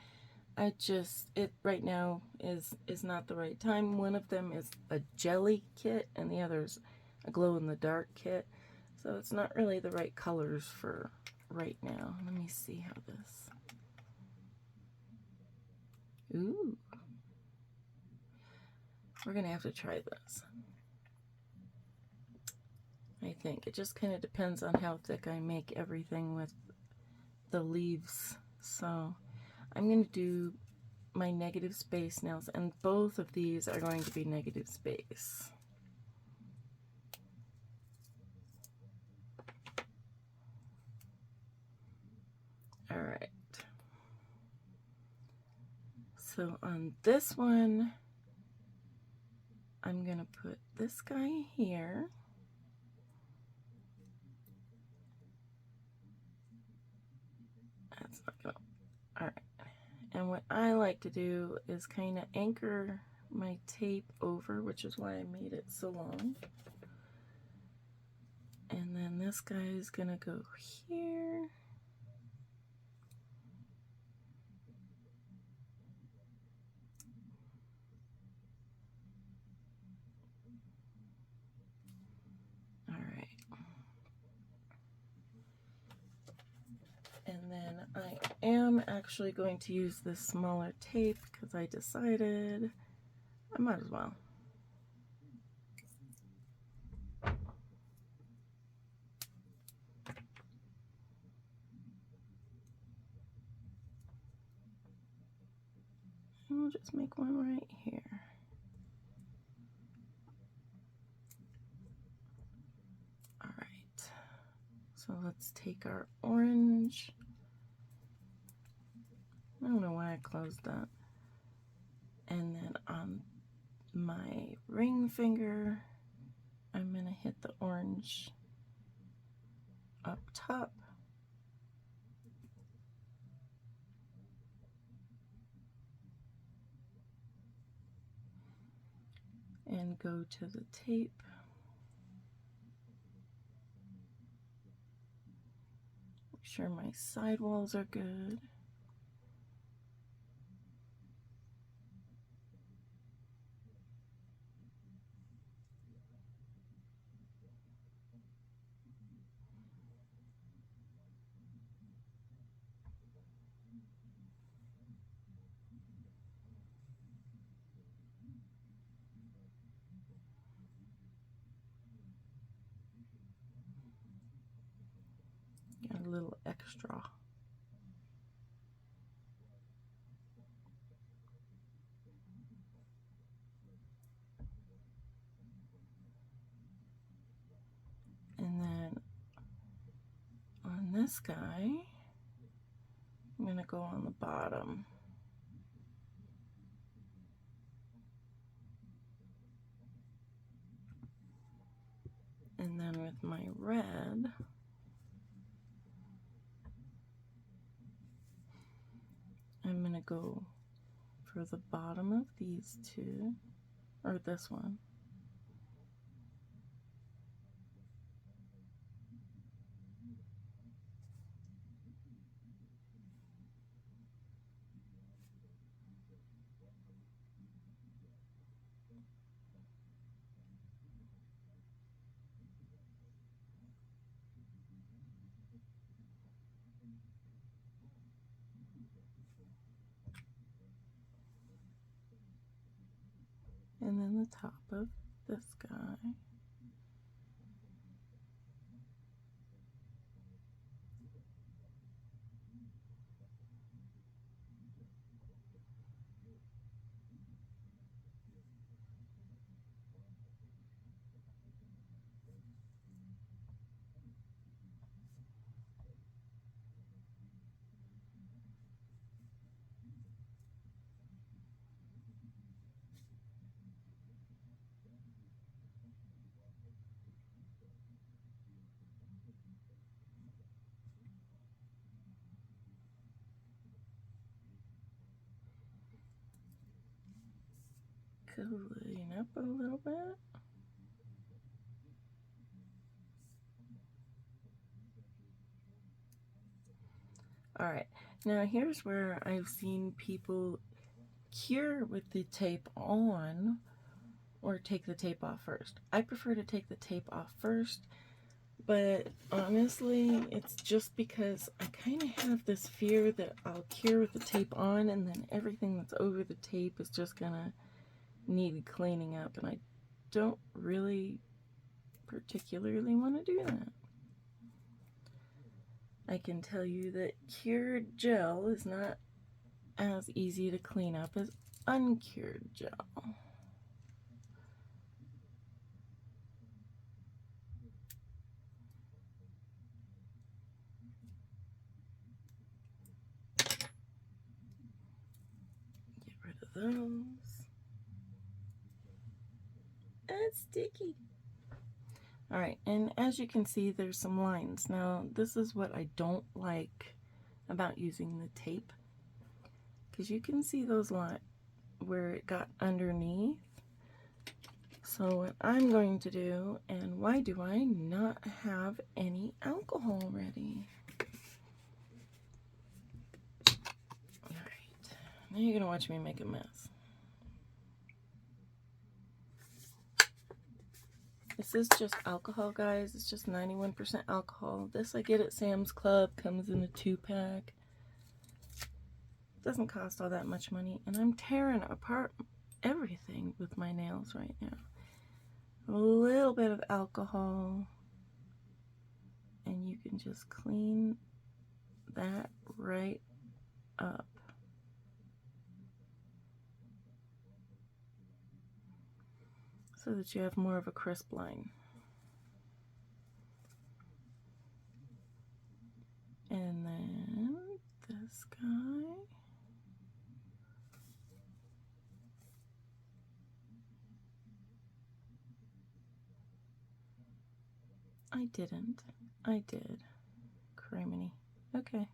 It right now is not the right time. One of them is a jelly kit and the other's a glow in the dark kit, so it's not really the right colors for right now. Let me see how this. Ooh, we're gonna have to try this. I think it just kind of depends on how thick I make everything with the leaves. So I'm going to do my negative space nails, and both of these are going to be negative space. All right. So on this one, I'm going to put this guy here. That's not going to... All right. And what I like to do is kind of anchor my tape over, which is why I made it so long. And then this guy is going to go here. All right. And then I am actually going to use this smaller tape because I decided I might as well. I'll just make one right here. All right, so let's take our orange. I don't know why I closed that. And then on my ring finger, I'm going to hit the orange up top. And go to the tape. Make sure my sidewalls are good. Got a little extra. And then on this guy, I'm going to go on the bottom. And then with my red, I'm going to go for the bottom of these two, or this one. And then the top of this guy. Clean up a little bit. All right, now here's where I've seen people cure with the tape on or take the tape off first. I prefer to take the tape off first, but honestly, it's just because I kind of have this fear that I'll cure with the tape on and then everything that's over the tape is just gonna need cleaning up, and I don't really particularly want to do that. I can tell you that cured gel is not as easy to clean up as uncured gel. Get rid of those. It's sticky. All right, and as you can see, there's some lines. Now, this is what I don't like about using the tape, because you can see those lines where it got underneath. So what I'm going to do, and why do I not have any alcohol ready? All right, now you're gonna watch me make a mess. This is just alcohol, guys. It's just 91% alcohol. This I get at Sam's Club, comes in a 2-pack. Doesn't cost all that much money, and I'm tearing apart everything with my nails right now. A little bit of alcohol, and you can just clean that right up. so that you have more of a crisp line. And then this guy. I didn't. I did. Criminy. Okay.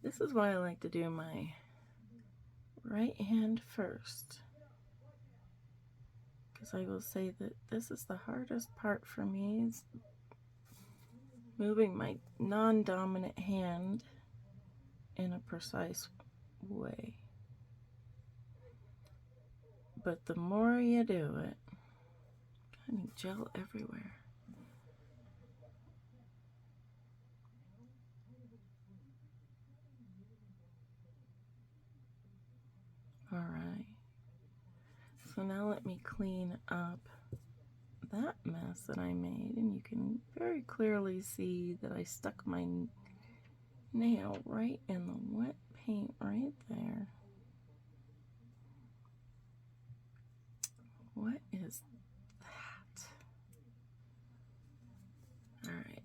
This is why I like to do my right hand first, because I will say that this is the hardest part for me, is moving my non-dominant hand in a precise way. But the more you do it, kind of gel everywhere. All right. So now let me clean up that mess that I made, and you can very clearly see that I stuck my nail right in the wet paint right there. What is that? All right.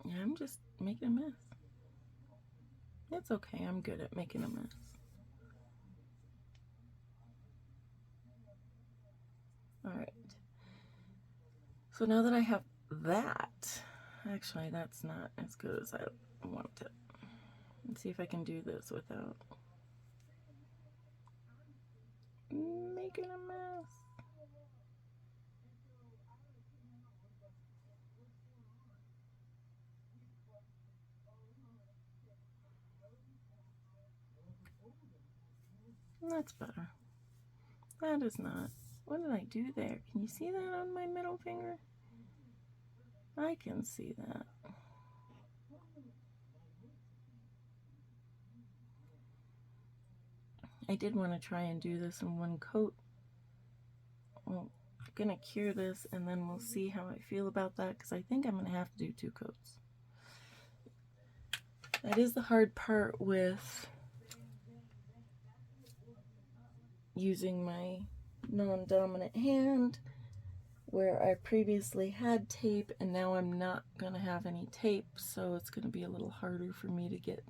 Yeah, I'm just making a mess. It's okay. I'm good at making a mess. All right. So now that I have that, actually, that's not as good as I want it. Let's see if I can do this without making a mess. That's better. That is not. What did I do there? Can you see that on my middle finger? I can see that. I did want to try and do this in one coat. Well, I'm going to cure this and then we'll see how I feel about that, because I think I'm going to have to do 2 coats. That is the hard part with using my non-dominant hand, where I previously had tape and now I'm not going to have any tape, so it's going to be a little harder for me to get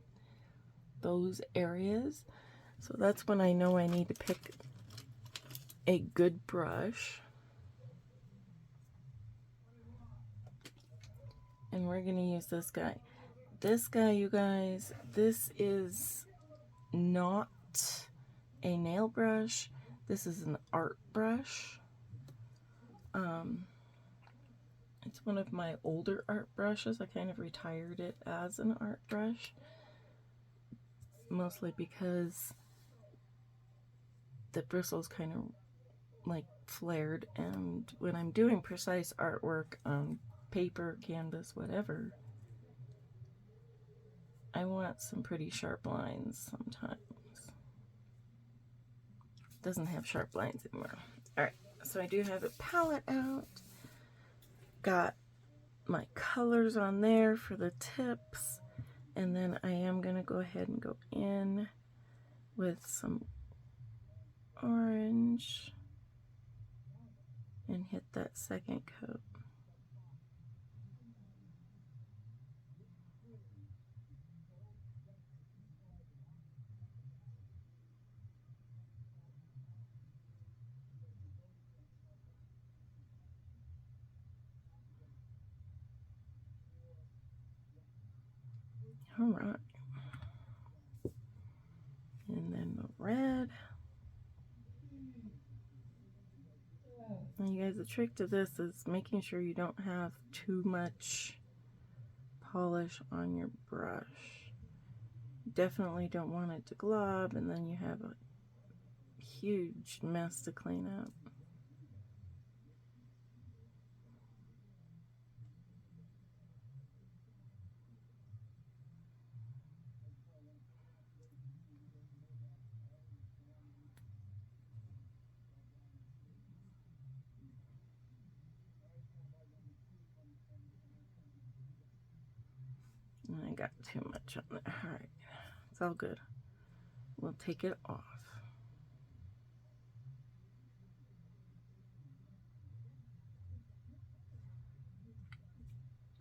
those areas. So that's when I know I need to pick a good brush. And we're going to use this guy. This guy, you guys, this is not a nail brush. This is an art brush. It's one of my older art brushes. I kind of retired it as an art brush, mostly because the bristles kind of like flared, and when I'm doing precise artwork on paper, canvas, whatever, I want some pretty sharp lines sometimes. It doesn't have sharp lines anymore. Alright, so I do have a palette out. Got my colors on there for the tips, and then I am going to go ahead and go in with some orange and hit that second coat. All right. And then the red. Now you guys, the trick to this is making sure you don't have too much polish on your brush. You definitely don't want it to glob, and then you have a huge mess to clean up. got too much on there. All right, it's all good. We'll take it off.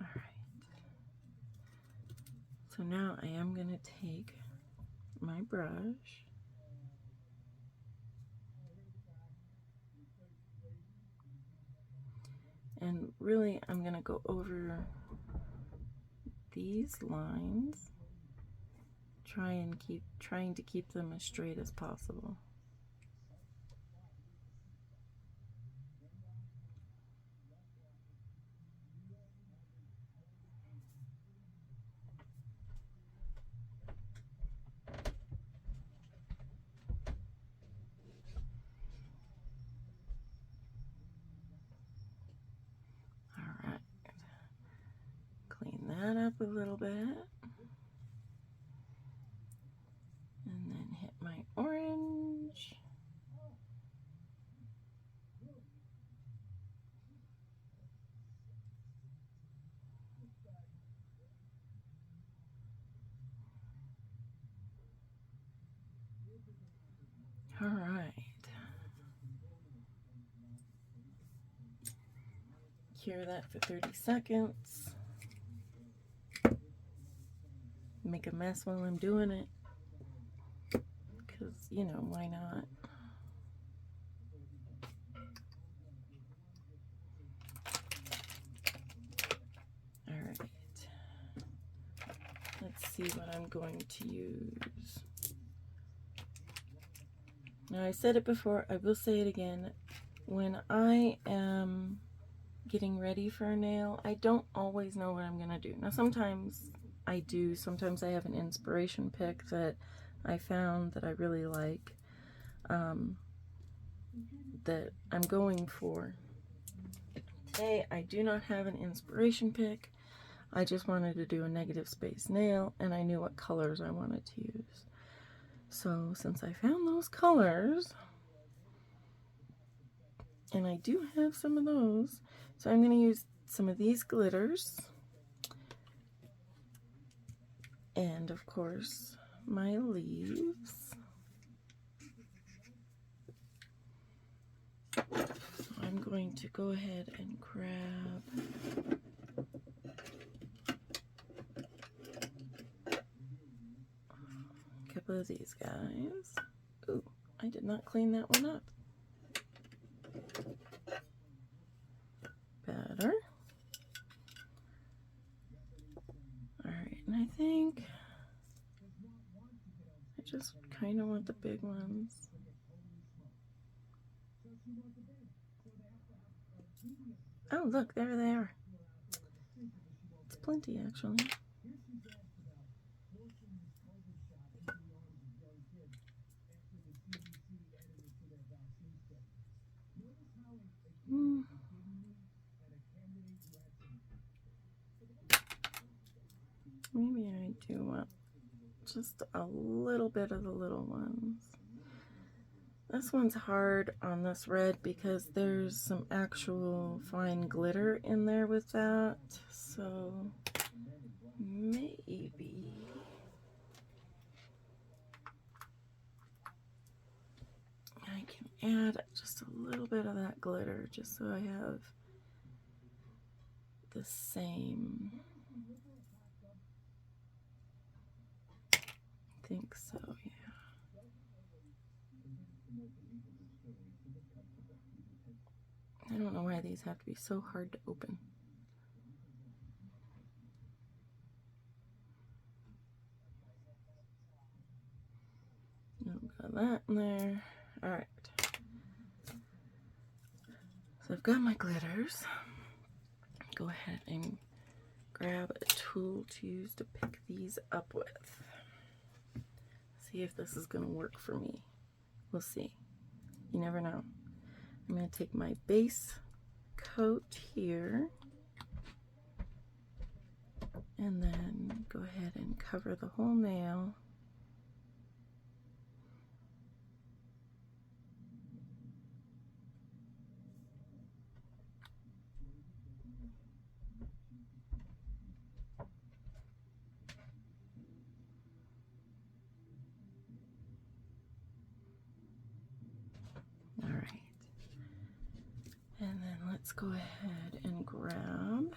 All right. So now I am going to take my brush and really I'm going to go over these lines, trying to keep them as straight as possible. All right. Clean that up a little bit. And then hit my orange. All right. Cure that for 30 seconds. Make a mess while I'm doing it. Because, you know, why not? All right. Let's see what I'm going to use. Now, I said it before, I will say it again. When I am getting ready for a nail, I don't always know what I'm going to do. Now, sometimes I do. Sometimes I have an inspiration pick that I found that I really like, that I'm going for. Today, I do not have an inspiration pick. I just wanted to do a negative space nail, and I knew what colors I wanted to use. So since I found those colors, and I do have some of those, so I'm going to use some of these glitters, and of course my leaves. So I'm going to go ahead and grab a couple of these guys. Ooh, I did not clean that one up. Better. Alright, and I think I just kind of want the big ones. Oh, look, there they are. It's plenty, actually. Maybe I do want just a little bit of the little ones. This one's hard on this red because there's some actual fine glitter in there with that, so maybe I can add just a little bit of that glitter just so I have the same. I think so, yeah. I don't know why these have to be so hard to open. Got that in there. Alright. So I've got my glitters. Go ahead and grab a tool to use to pick these up with. See if this is going to work for me. We'll see. You never know. I'm going to take my base coat here and then go ahead and cover the whole nail. let's go ahead and grab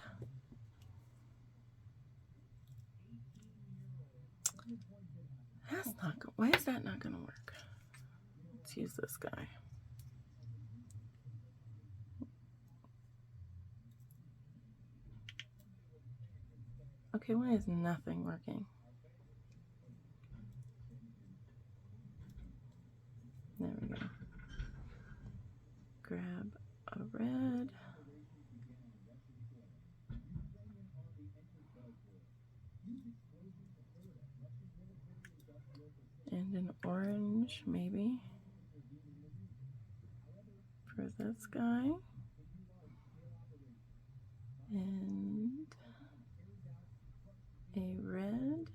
why is that not going to work? Let's use this guy. Okay, why is nothing working? There we go. Grab a red. And an orange, maybe, for this guy. And a red.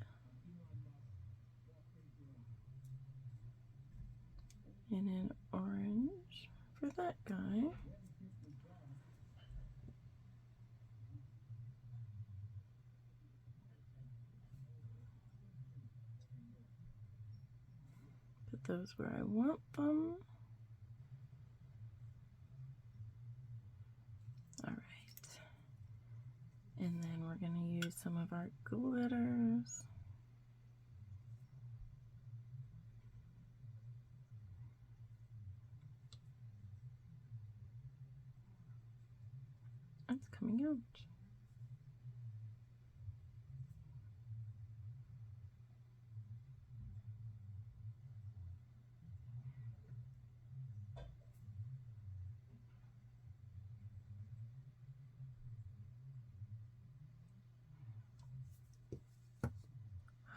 And an orange for that guy. Put those where I want them. All right. And then we're going to use some of our glitters. It's coming out.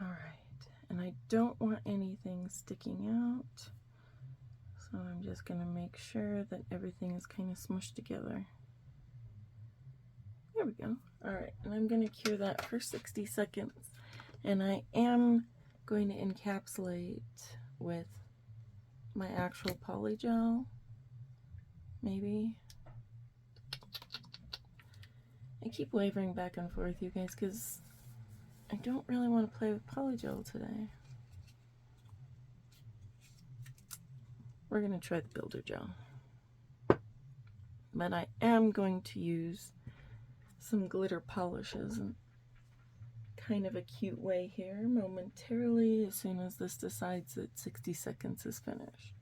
All right, and I don't want anything sticking out, so I'm just going to make sure that everything is kind of smushed together. There we go. All right, and I'm going to cure that for 60 seconds, and I am going to encapsulate with my actual polygel, maybe. I keep wavering back and forth, you guys, because I don't really want to play with polygel today. We're going to try the builder gel. But I am going to use some glitter polishes in kind of a cute way here momentarily as soon as this decides that 60 seconds is finished.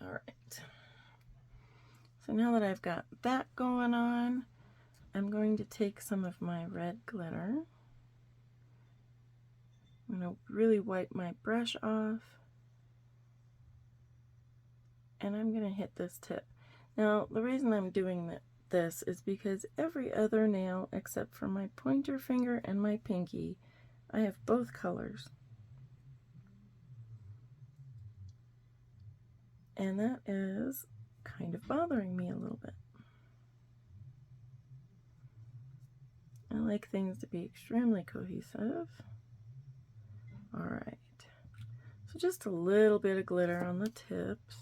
All right. So now that I've got that going on, I'm going to take some of my red glitter. I'm going to really wipe my brush off. And I'm going to hit this tip. Now, the reason I'm doing this is because every other nail except for my pointer finger and my pinky, I have both colors. And that is kind of bothering me a little bit. I like things to be extremely cohesive. All right. So just a little bit of glitter on the tips.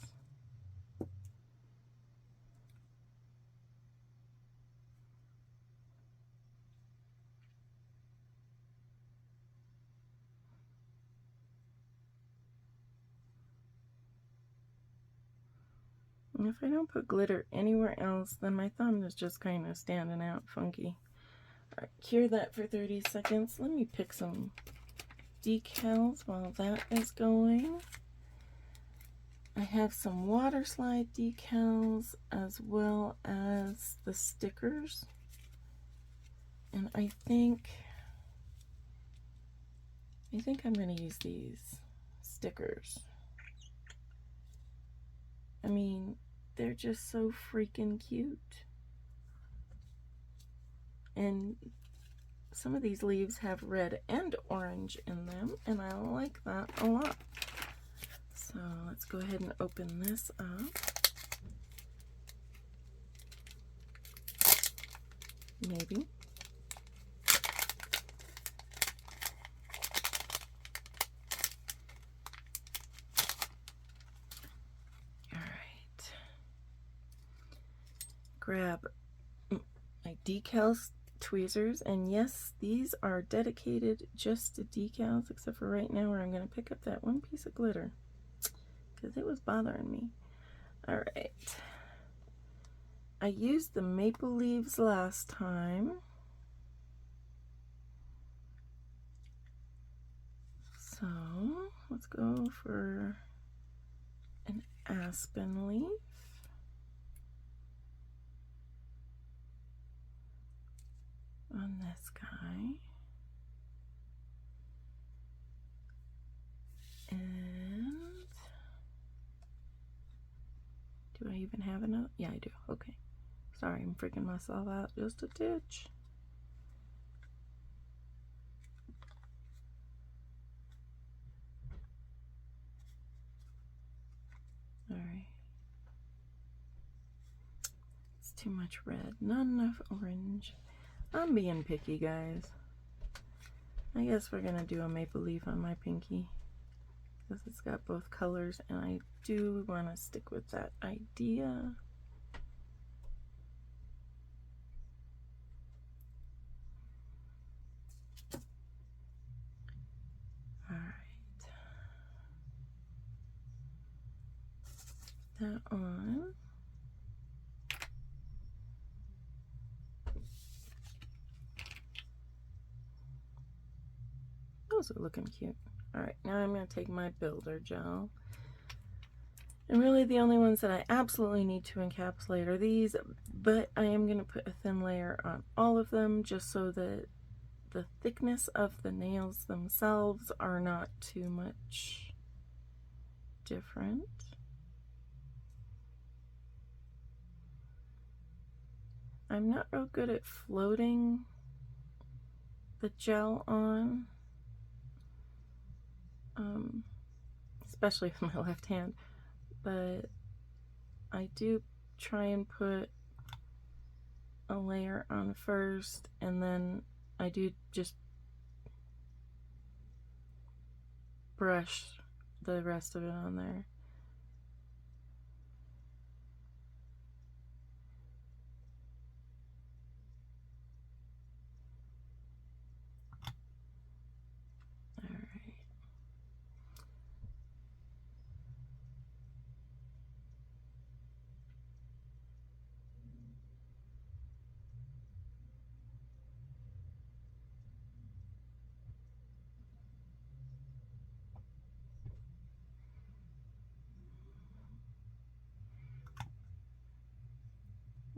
And if I don't put glitter anywhere else, then my thumb is just kind of standing out funky. All right, cure that for 30 seconds. Let me pick some decals while that is going. I have some water slide decals as well as the stickers. And I think I'm going to use these stickers. I mean, they're just so freaking cute. And some of these leaves have red and orange in them, and I like that a lot. So let's go ahead and open this up. Maybe. grab my decals tweezers, and yes, these are dedicated just to decals, except for right now where I'm going to pick up that one piece of glitter because it was bothering me. All right, I used the maple leaves last time, so let's go for an aspen leaf. On this guy. And do I even have another? Yeah, I do. Okay. Sorry, I'm freaking myself out just a titch. Alright. It's too much red. Not enough orange. I'm being picky, guys. I guess we're gonna do a maple leaf on my pinky because it's got both colors, and I do want to stick with that idea. Alright. That on. Those are looking cute. Alright, now I'm going to take my builder gel. And really the only ones that I absolutely need to encapsulate are these, but I am going to put a thin layer on all of them just so that the thickness of the nails themselves are not too much different. I'm not real good at floating the gel on. Especially with my left hand, but I do try and put a layer on first, and then I do just brush the rest of it on there.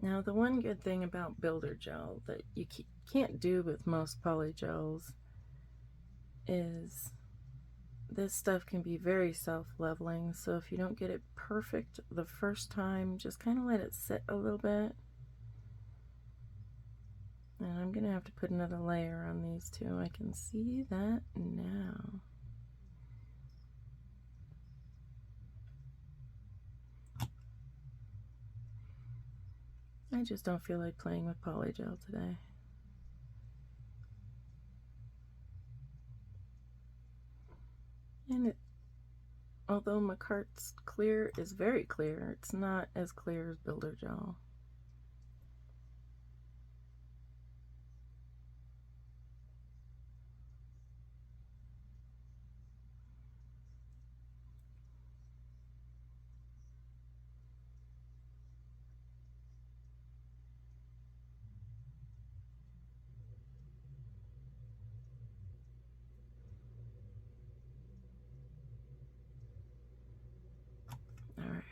Now, the one good thing about builder gel that you can't do with most polygels is this stuff can be very self-leveling, so if you don't get it perfect the first time, just kind of let it sit a little bit. And I'm going to have to put another layer on these two. I can see that now. I just don't feel like playing with polygel today. And although Makart's clear is very clear, it's not as clear as builder gel. Alright.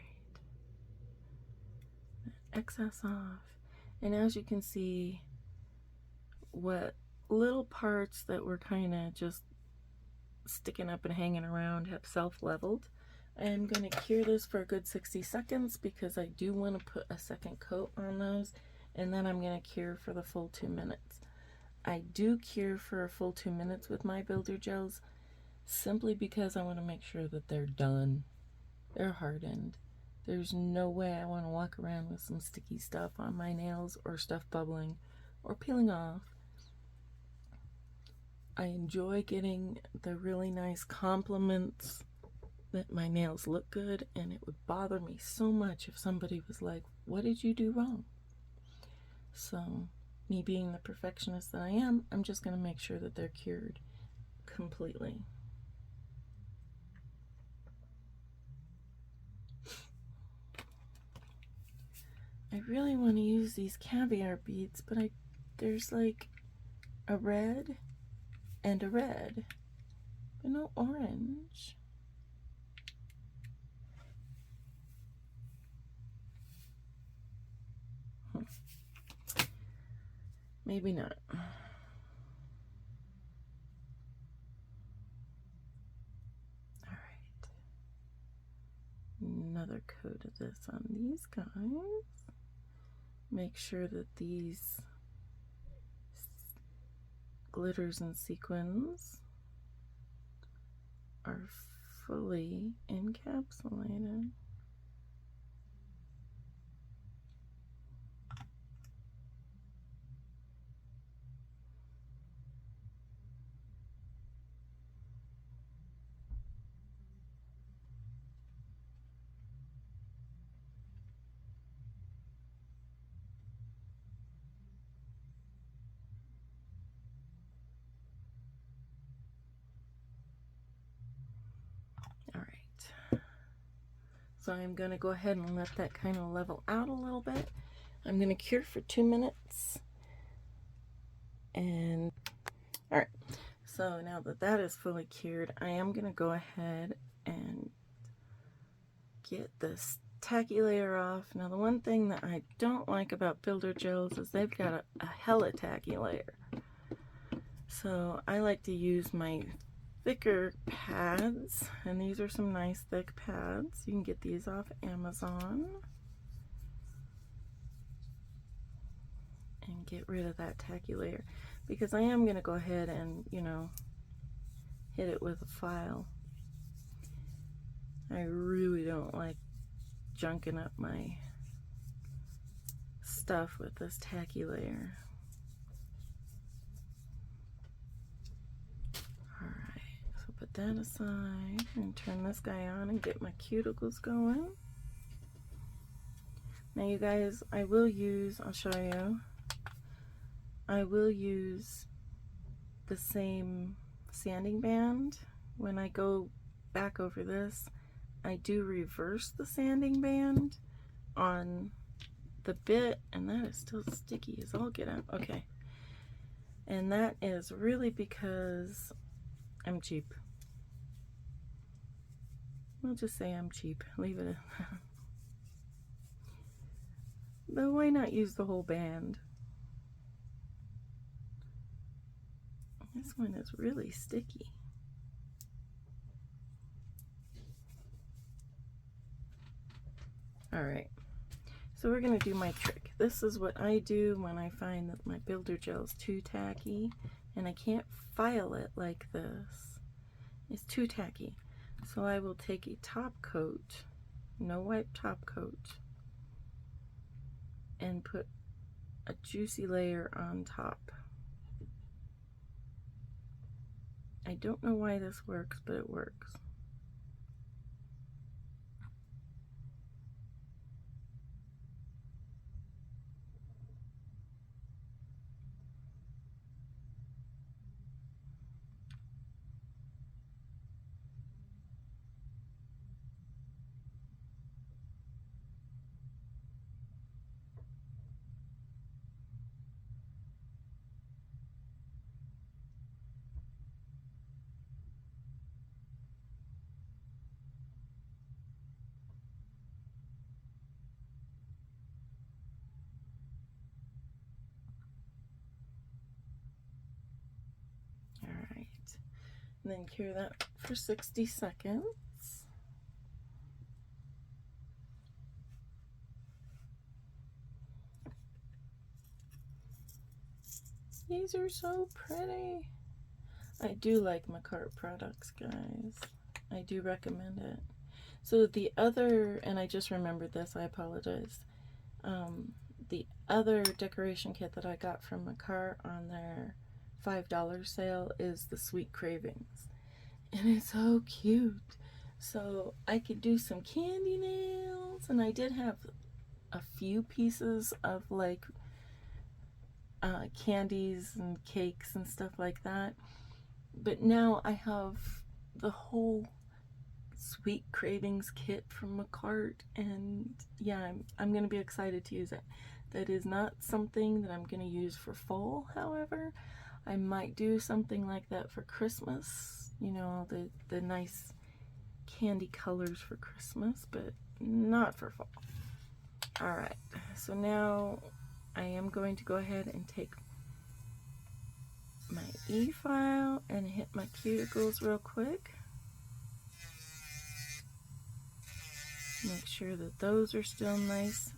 Excess off. And as you can see, what little parts that were kind of just sticking up and hanging around have self-leveled. I'm going to cure this for a good 60 seconds because I do want to put a second coat on those, and then I'm going to cure for the full 2 minutes. I do cure for a full 2 minutes with my builder gels simply because I want to make sure that they're done. They're hardened. There's no way I want to walk around with some sticky stuff on my nails or stuff bubbling or peeling off. I enjoy getting the really nice compliments that my nails look good, and it would bother me so much if somebody was like, "What did you do wrong?" So, me being the perfectionist that I am, I'm just going to make sure that they're cured completely. I really want to use these caviar beads, but there's like a red and a red, but no orange. Maybe not. Alright. Another coat of this on these guys. Make sure that these glitters and sequins are fully encapsulated. Alright. So I'm going to go ahead and let that kind of level out a little bit. I'm going to cure for 2 minutes. And alright, so now that that is fully cured, I am going to go ahead and get this tacky layer off. Now the one thing that I don't like about builder gels is they've got a hella tacky layer. So I like to use my thicker pads, and these are some nice thick pads. You can get these off Amazon. And get rid of that tacky layer, because I am going to go ahead and, you know, hit it with a file. I really don't like junking up my stuff with this tacky layer. Alright, so put that aside and turn this guy on and get my cuticles going. Now you guys, I'll show you, I will use the same sanding band. When I go back over this, I do reverse the sanding band on the bit, and that is still sticky as all get out. Okay. And that is really because I'm cheap. We'll just say I'm cheap. Leave it. But why not use the whole band? This one is really sticky. Alright, so we're going to do my trick. This is what I do when I find that my builder gel is too tacky and I can't file it like this. It's too tacky. So I will take a top coat, no wipe top coat, and put a juicy layer on top. I don't know why this works, but it works. Alright, and then cure that for 60 seconds. These are so pretty. I do like Makartt products, guys. I do recommend it. So the other, and I just remembered this, I apologize. The other decoration kit that I got from Makartt on their $5 sale is the Sweet Cravings. And it's so cute. So I could do some candy nails, and I did have a few pieces of like candies and cakes and stuff like that. But now I have the whole Sweet Cravings kit from Macart, and yeah, I'm going to be excited to use it. That is not something that I'm going to use for fall, however. I might do something like that for Christmas, you know, the nice candy colors for Christmas, but not for fall. Alright, so now I am going to go ahead and take my e-file and hit my cuticles real quick. Make sure that those are still nice.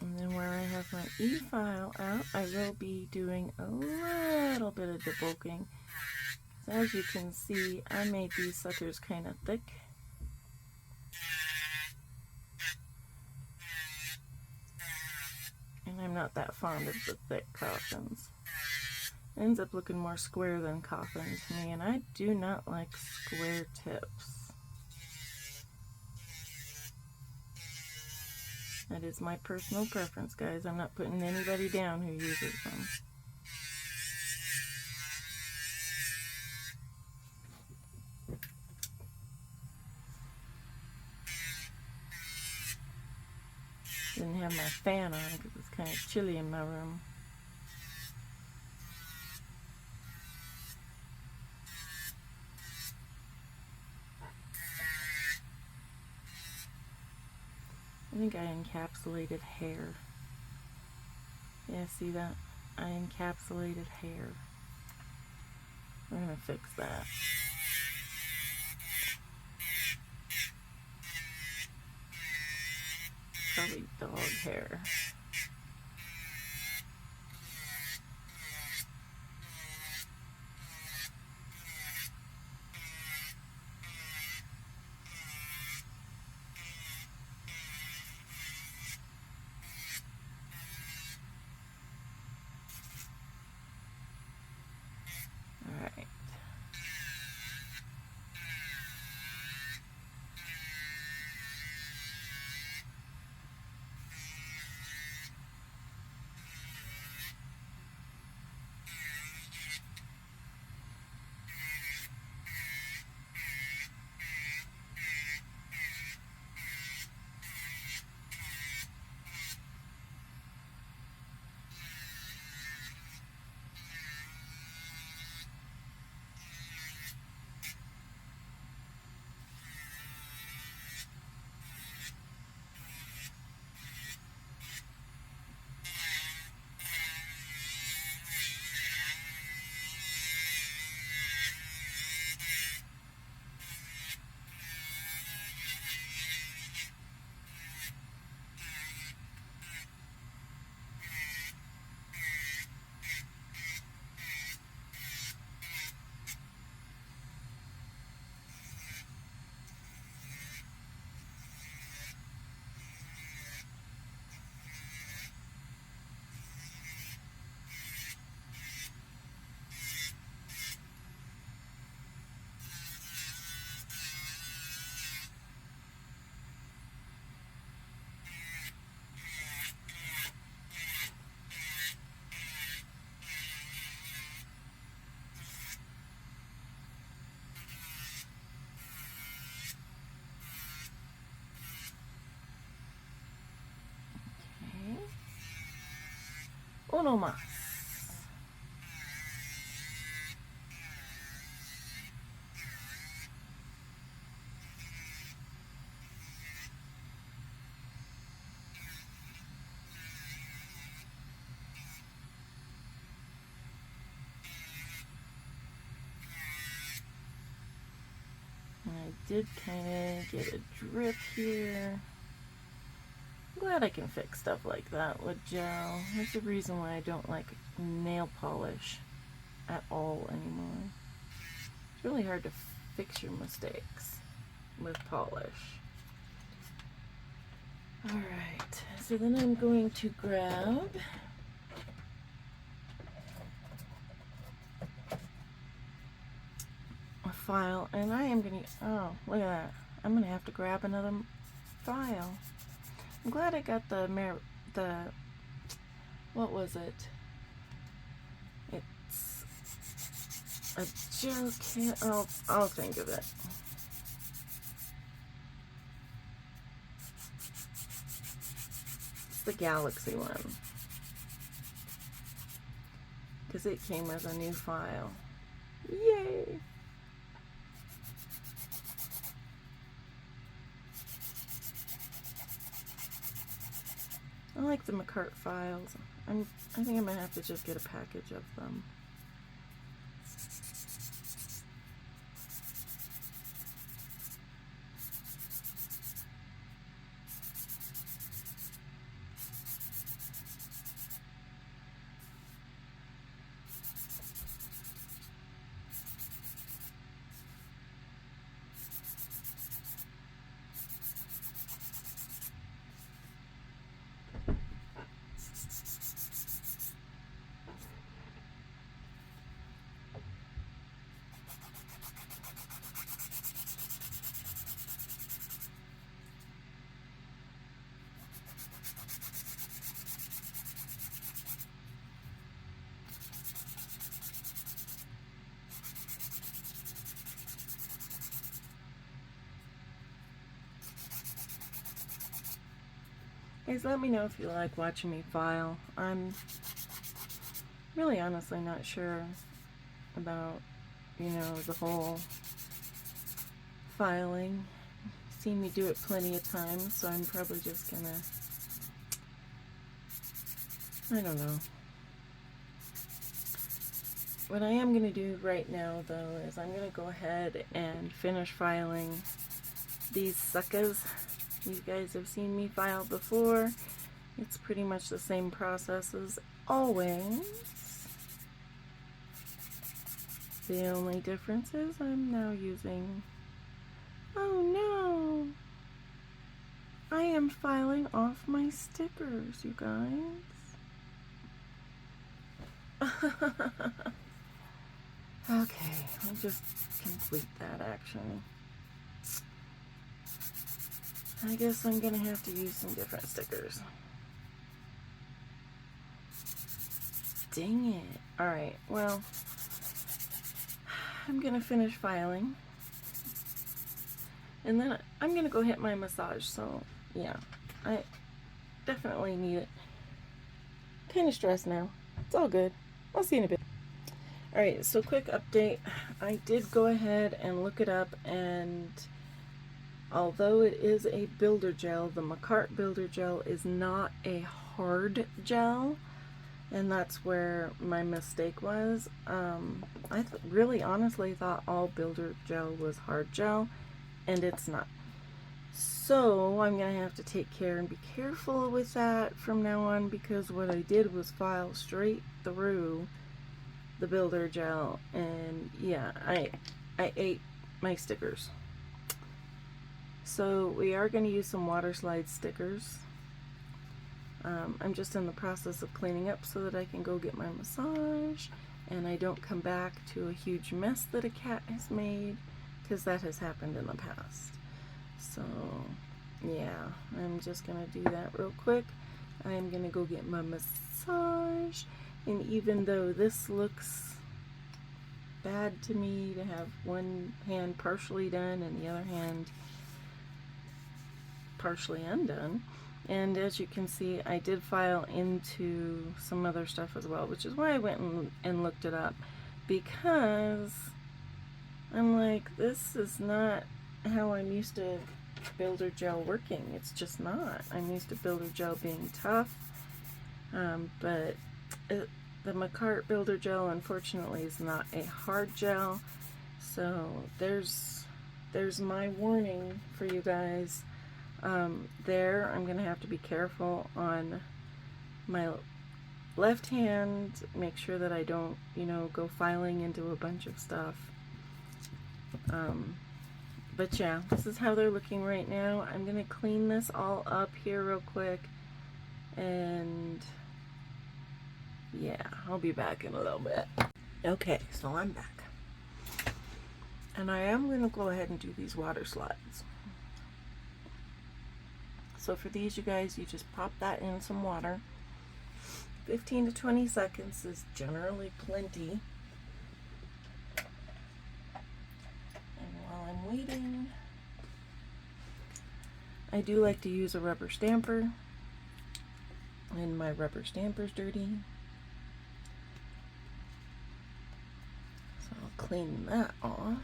And then where I have my e-file out, I will be doing a little bit of debulking. So as you can see, I made these suckers kind of thick. And I'm not that fond of the thick coffins. It ends up looking more square than coffin to me, and I do not like square tips. That is my personal preference, guys. I'm not putting anybody down who uses them. Didn't have my fan on because it's kind of chilly in my room. I think I encapsulated hair. Yeah, see that? I encapsulated hair. We're gonna fix that. Probably dog hair. Alright. Uno más. And I did kind of get a drip here. I'm glad I can fix stuff like that with gel. That's the reason why I don't like nail polish at all anymore. really hard to fix your mistakes with polish. Alright, so then I'm going to grab a file, and I am going to, oh, look at that. I'm going to have to grab another file. I'm glad I got the, what was it? It's a gel can, I'll think of it. It's the Galaxy one. Because it came with a new file. Yay! I like the McCart files. I think I'm gonna have to just get a package of them. Guys, let me know if you like watching me file. I'm really honestly not sure about, you know, the whole filing. You've seen me do it plenty of times, so I'm probably just gonna, I don't know. What I am gonna do right now, though, is I'm gonna go ahead and finish filing these suckers. You guys have seen me file before. It's pretty much the same process as always. The only difference is I'm now using... Oh no! I am filing off my stickers, you guys. Okay, I'll just complete that action. I guess I'm gonna have to use some different stickers. Dang it. Alright, well, I'm gonna finish filing. And then I'm gonna go hit my massage, so yeah, I definitely need it. Kind of stressed now. It's all good. I'll see you in a bit. Alright, so quick update. I did go ahead and look it up, and although it is a builder gel, the McCart builder gel is not a hard gel, and that's where my mistake was. I really honestly thought all builder gel was hard gel, and it's not. So I'm gonna have to take care and be careful with that from now on, because what I did was file straight through the builder gel, and yeah, I ate my stickers. So we are going to use some water slide stickers. I'm just in the process of cleaning up so that I can go get my massage and I don't come back to a huge mess that a cat has made, because that has happened in the past. So yeah, I'm just going to do that real quick. I'm going to go get my massage, and even though this looks bad to me to have one hand partially done and the other hand partially undone, and as you can see, I did file into some other stuff as well, which is why I went and looked it up, because I'm like, this is not how I'm used to builder gel working. It's just not. I'm used to builder gel being tough, but the McCart builder gel unfortunately is not a hard gel. So there's my warning for you guys. There, I'm gonna have to be careful on my left hand, make sure that I don't, you know, go filing into a bunch of stuff. But yeah, this is how they're looking right now. I'm gonna clean this all up here real quick, and yeah, I'll be back in a little bit. Okay, so I'm back. And I am gonna go ahead and do these water slides. So for these, you guys, you just pop that in some water. 15 to 20 seconds is generally plenty. And while I'm waiting, I do like to use a rubber stamper, and my rubber stamper's dirty. So I'll clean that off.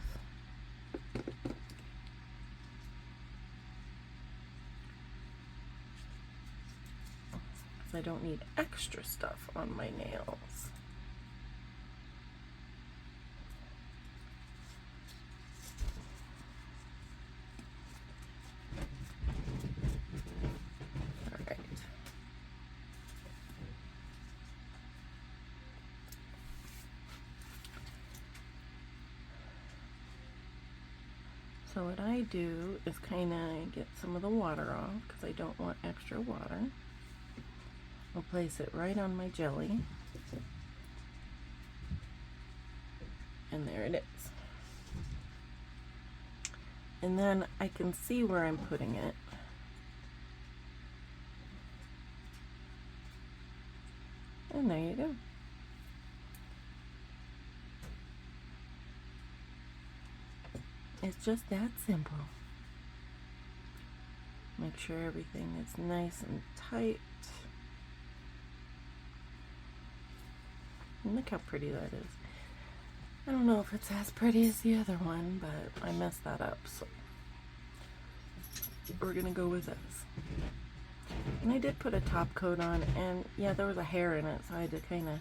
I don't need extra stuff on my nails. All right. So what I do is kind of get some of the water off because I don't want extra water. I'll place it right on my jelly. And there it is. And then I can see where I'm putting it. And there you go. It's just that simple. Make sure everything is nice and tight. And look how pretty that is. I don't know if it's as pretty as the other one, but I messed that up, so we're gonna go with this. And I did put a top coat on, and yeah, there was a hair in it, so I had to kind of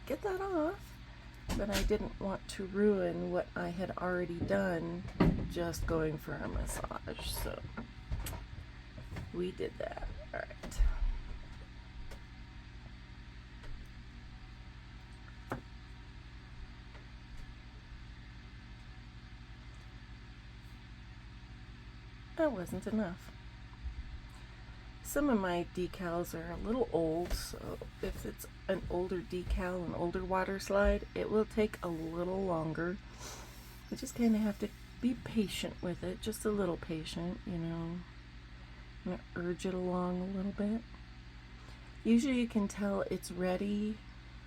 get that off, but I didn't want to ruin what I had already done just going for a massage, so we did that. All right. That wasn't enough. Some of my decals are a little old, so if it's an older decal, an older water slide, it will take a little longer. You just kind of have to be patient with it, just a little patient, you know. I'm going to urge it along a little bit. Usually you can tell it's ready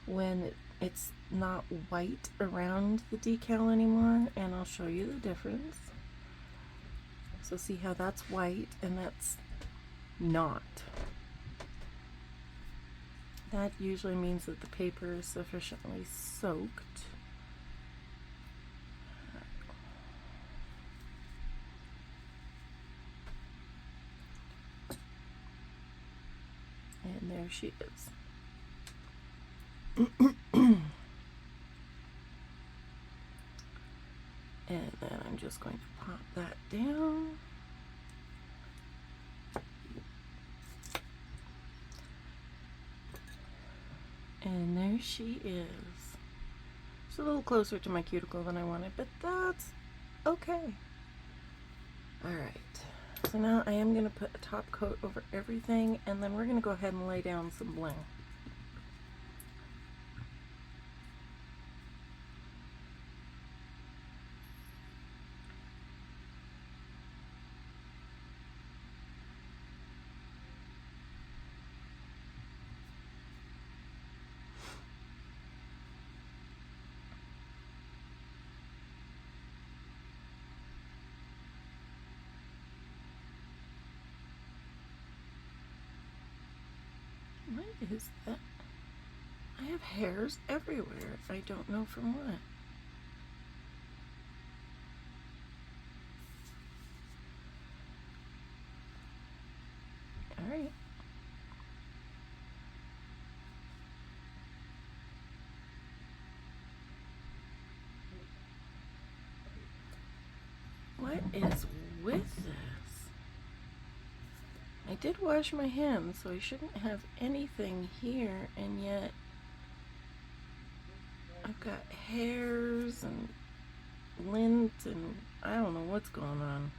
when it's not white around the decal anymore, and I'll show you the difference. So see how that's white and that's not. That usually means that the paper is sufficiently soaked. And there she is. And then I'm just going to pop that down. And there she is. It's a little closer to my cuticle than I wanted, but that's okay. Alright, so now I am going to put a top coat over everything, and then we're going to go ahead and lay down some bling. What is that? I have hairs everywhere. I don't know from what. Alright. What is with this? I did wash my hands, so I shouldn't have anything here, and yet I've got hairs and lint, and I don't know what's going on.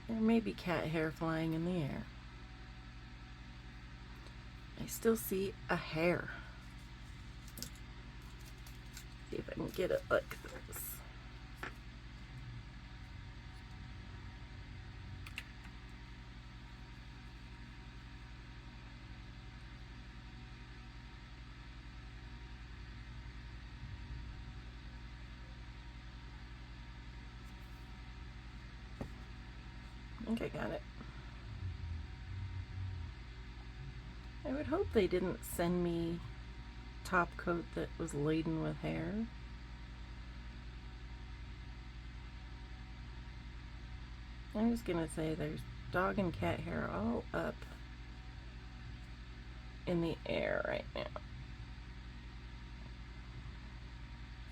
There may be cat hair flying in the air. I still see a hair. See if I can get it like this. I think I got it. I would hope they didn't send me top coat that was laden with hair. I'm just gonna say there's dog and cat hair all up in the air right now.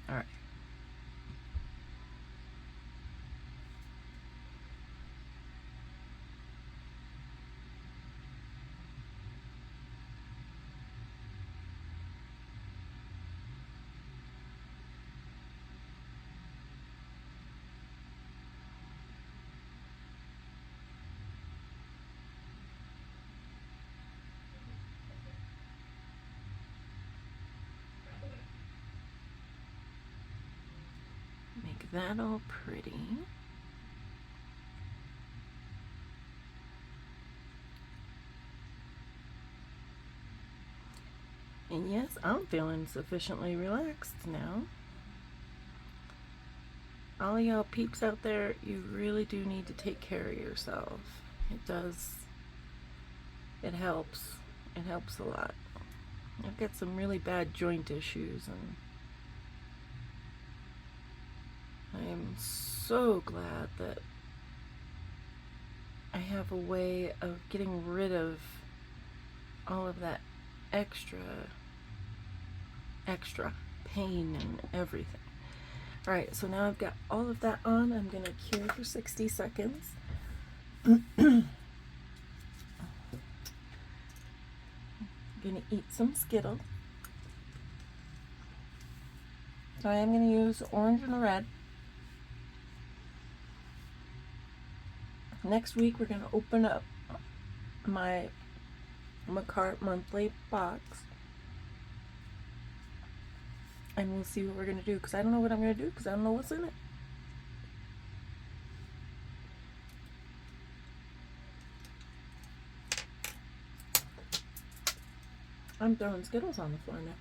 Alright. Make that all pretty. And yes, I'm feeling sufficiently relaxed now. All y'all peeps out there, you really do need to take care of yourself. It does. It helps. It helps a lot. I've got some really bad joint issues, and I am so glad that I have a way of getting rid of all of that extra pain and everything. Alright, so now I've got all of that on. I'm going to cure for 60 seconds. I'm going to eat some Skittles. So I am going to use orange and red. Next week we're going to open up my Makartt monthly box. And we'll see what we're going to do, because I don't know what I'm going to do, because I don't know what's in it. I'm throwing Skittles on the floor now.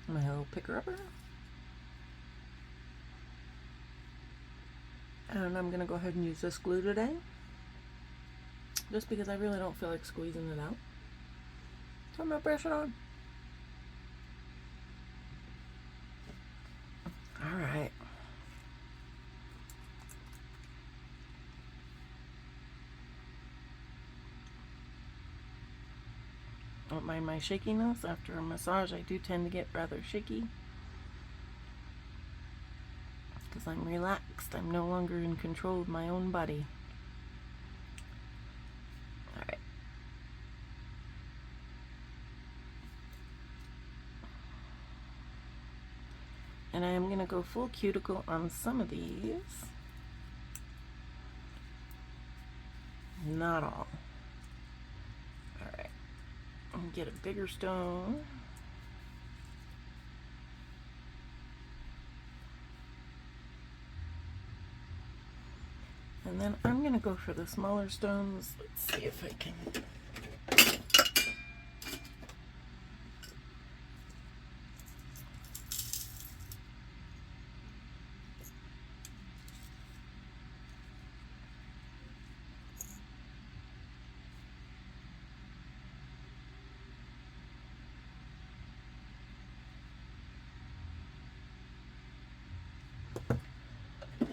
My little picker-upper. And I'm going to go ahead and use this glue today. Just because I really don't feel like squeezing it out. So I'm going to brush it on. Alright. Don't mind my shakiness. After a massage, I do tend to get rather shaky. Because I'm relaxed. I'm no longer in control of my own body. Alright. And I am going to go full cuticle on some of these. Not all. Alright. And get a bigger stone. And then I'm going to go for the smaller stones. Let's see if I can.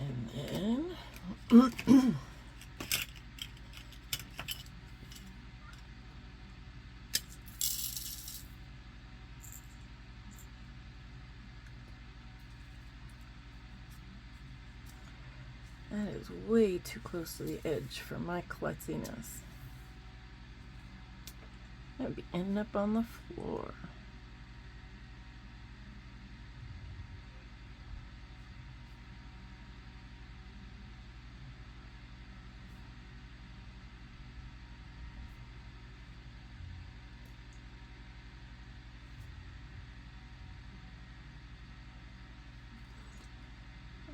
And then way too close to the edge for my klutziness. I'd be ending up on the floor.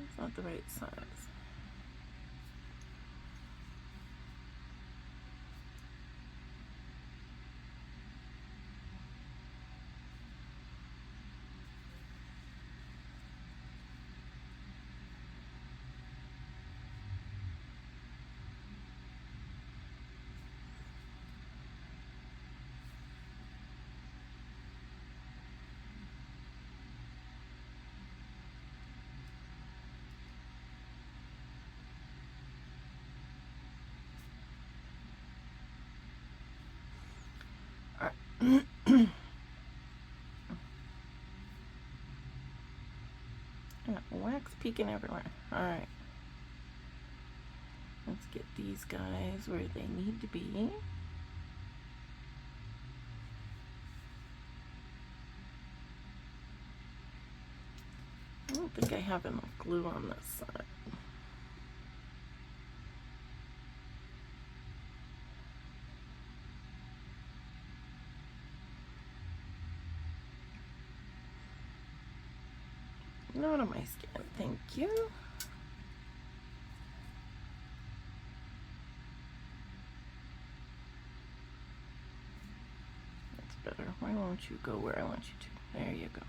It's not the right size. Wax peeking everywhere. Alright. Let's get these guys where they need to be. I don't think I have enough glue on this side. Not on my skin, thank you. That's better. Why won't you go where I want you to? There you go.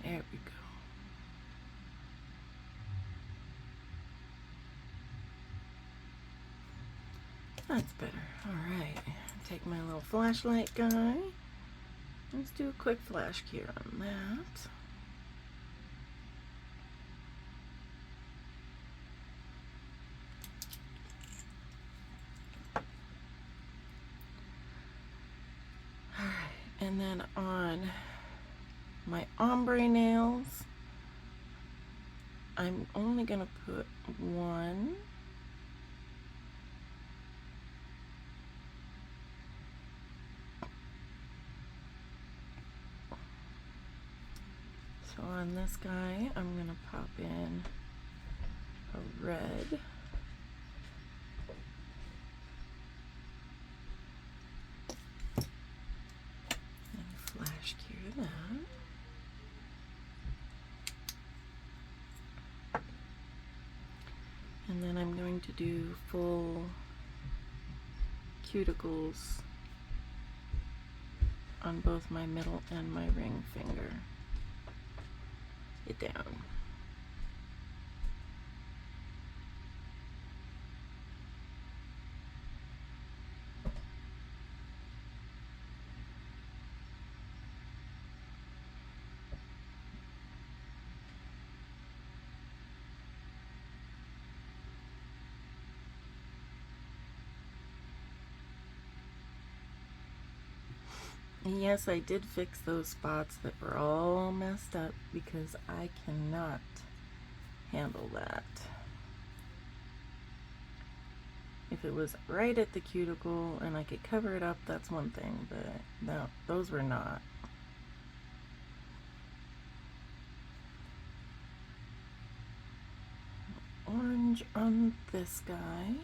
There we go. That's better. Alright. Take my little flashlight guy. Let's do a quick flash cure on that. Alright, and then on my ombre nails, I'm only going to put one. So on this guy, I'm going to pop in a red. And flash cure that. And then I'm going to do full cuticles on both my middle and my ring finger. Get down. Yes, I did fix those spots that were all messed up because I cannot handle that. If it was right at the cuticle and I could cover it up, that's one thing, but no, those were not. Orange on this guy.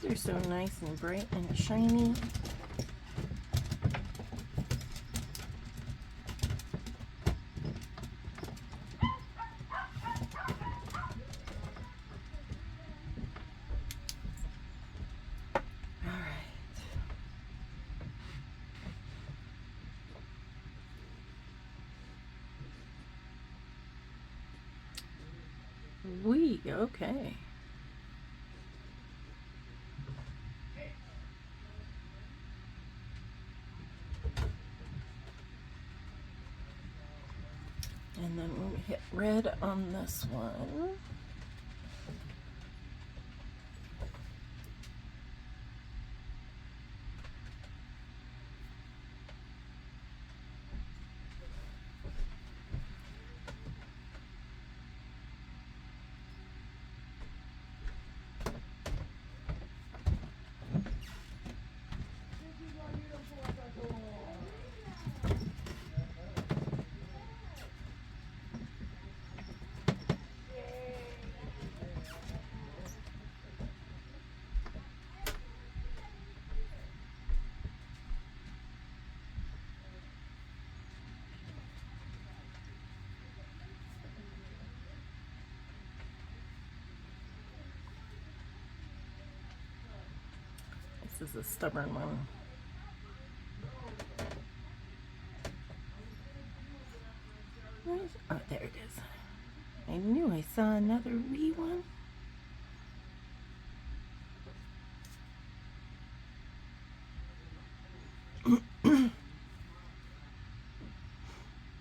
These are so nice and bright and shiny. Okay. And then we'll hit red on this one. This is a stubborn one. Oh, there it is. I knew I saw another wee one.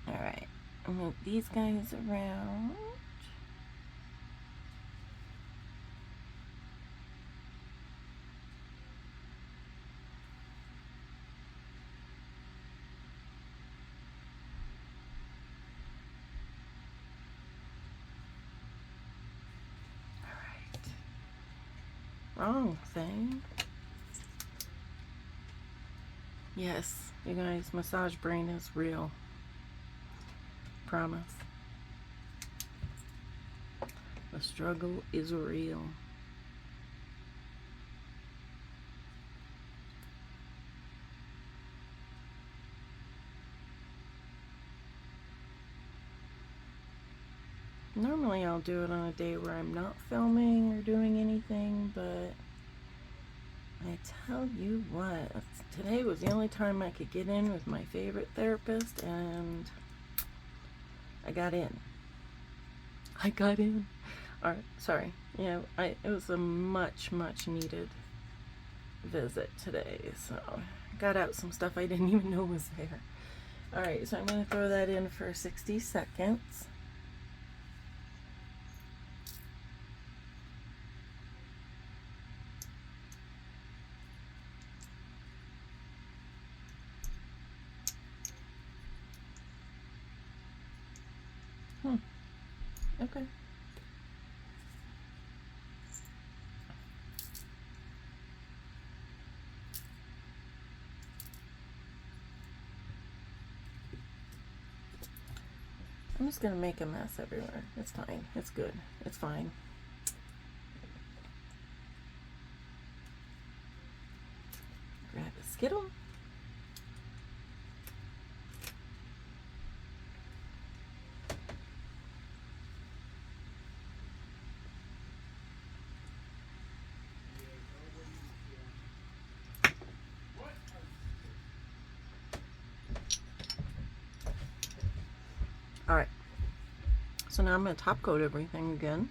Alright, I'll move these guys around. Wrong thing. Yes, you guys, massage brain is real. Promise. The struggle is real. Normally I'll do it on a day where I'm not filming or doing anything, but I tell you what, today was the only time I could get in with my favorite therapist, and I got in. Alright, sorry. Yeah, it was a much needed visit today, so I got out some stuff I didn't even know was there. Alright, so I'm going to throw that in for 60 seconds. Okay. I'm just gonna make a mess everywhere. It's fine. It's good. It's fine. Grab a Skittle. Alright. So now I'm going to top coat everything again.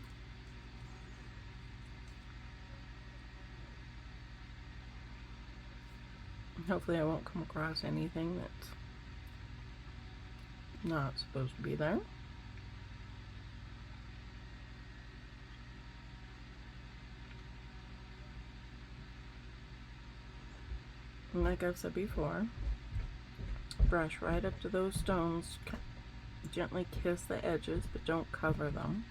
Hopefully I won't come across anything that's not supposed to be there. And like I've said before, brush right up to those stones. Gently kiss the edges, but don't cover them.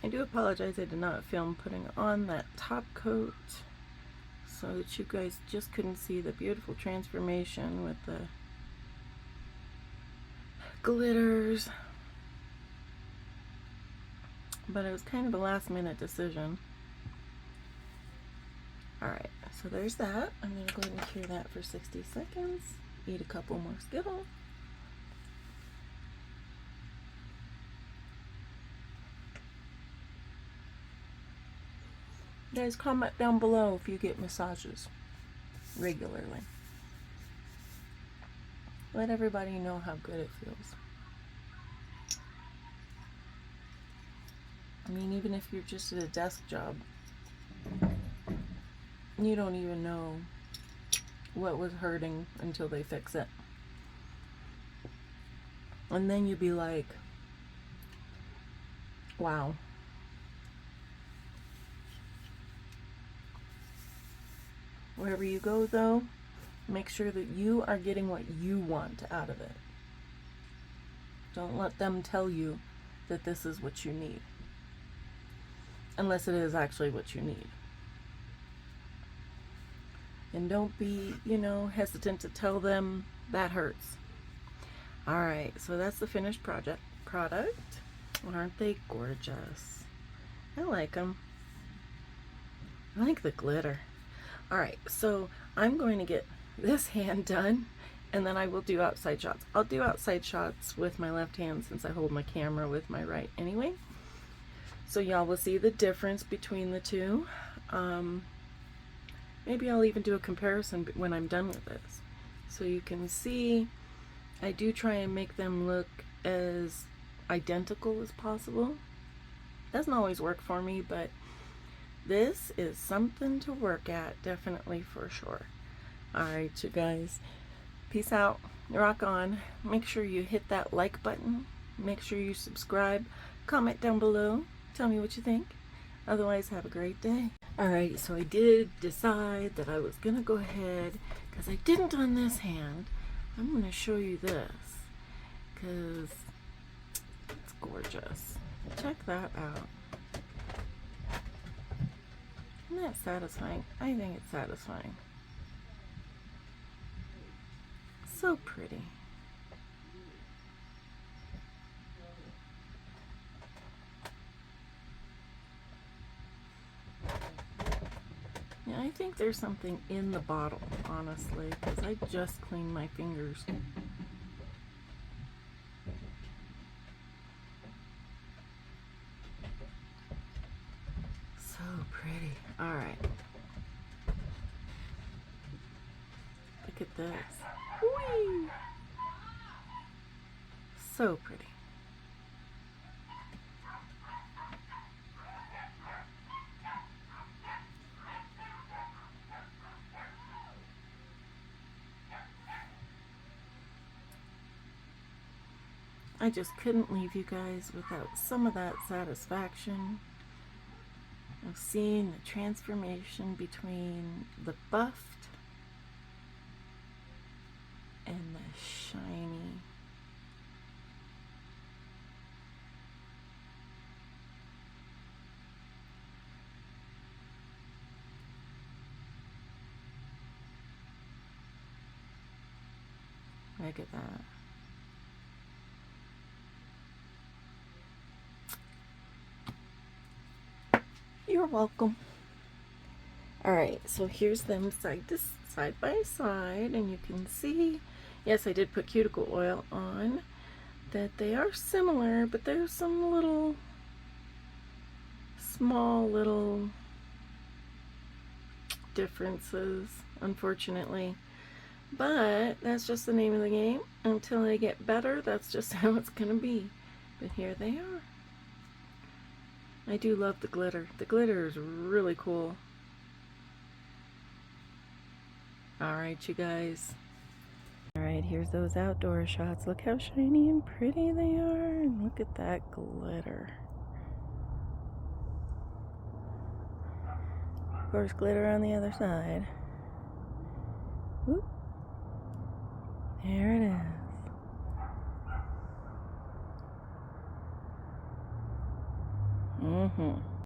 I do apologize I did not film putting on that top coat so that you guys just couldn't see the beautiful transformation with the glitters. But it was kind of a last minute decision. Alright, so there's that. I'm going to go ahead and cure that for 60 seconds. Eat a couple more Skittles. Guys, comment down below if you get massages regularly. Let everybody know how good it feels. I mean, even if you're just at a desk job, you don't even know what was hurting until they fix it. And then you'd be like, wow. Wherever you go, though, make sure that you are getting what you want out of it. Don't let them tell you that this is what you need, unless it is actually what you need. And don't be, hesitant to tell them that hurts. Alright, so that's the finished product. Aren't they gorgeous? I like them. I like the glitter. Alright, so I'm going to get this hand done, and then I will do outside shots. I'll do outside shots with my left hand since I hold my camera with my right anyway. So y'all will see the difference between the two. Maybe I'll even do a comparison when I'm done with this. So you can see I do try and make them look as identical as possible. Doesn't always work for me, but this is something to work at, definitely, for sure. Alright, you guys. Peace out. Rock on. Make sure you hit that like button. Make sure you subscribe. Comment down below. Tell me what you think. Otherwise, have a great day. Alright, so I did decide that I was going to go ahead, because I didn't on this hand. I'm going to show you this, because it's gorgeous. Check that out. Isn't that satisfying? I think it's satisfying. So pretty. Yeah, I think there's something in the bottle, honestly, because I just cleaned my fingers. So pretty. Alright. Look at this. Whee! So pretty. I just couldn't leave you guys without some of that satisfaction of seeing the transformation between the buffed and the shiny. Look at that. You're welcome. Alright, so here's them side by side, and you can see, yes, I did put cuticle oil on, that they are similar, but there's some little, small little differences, unfortunately. But that's just the name of the game. Until they get better, that's just how it's gonna be. But here they are. I do love the glitter. The glitter is really cool. Alright, you guys. Alright, here's those outdoor shots. Look how shiny and pretty they are. And look at that glitter. Of course, glitter on the other side. Whoop. There it is. Mm-hmm.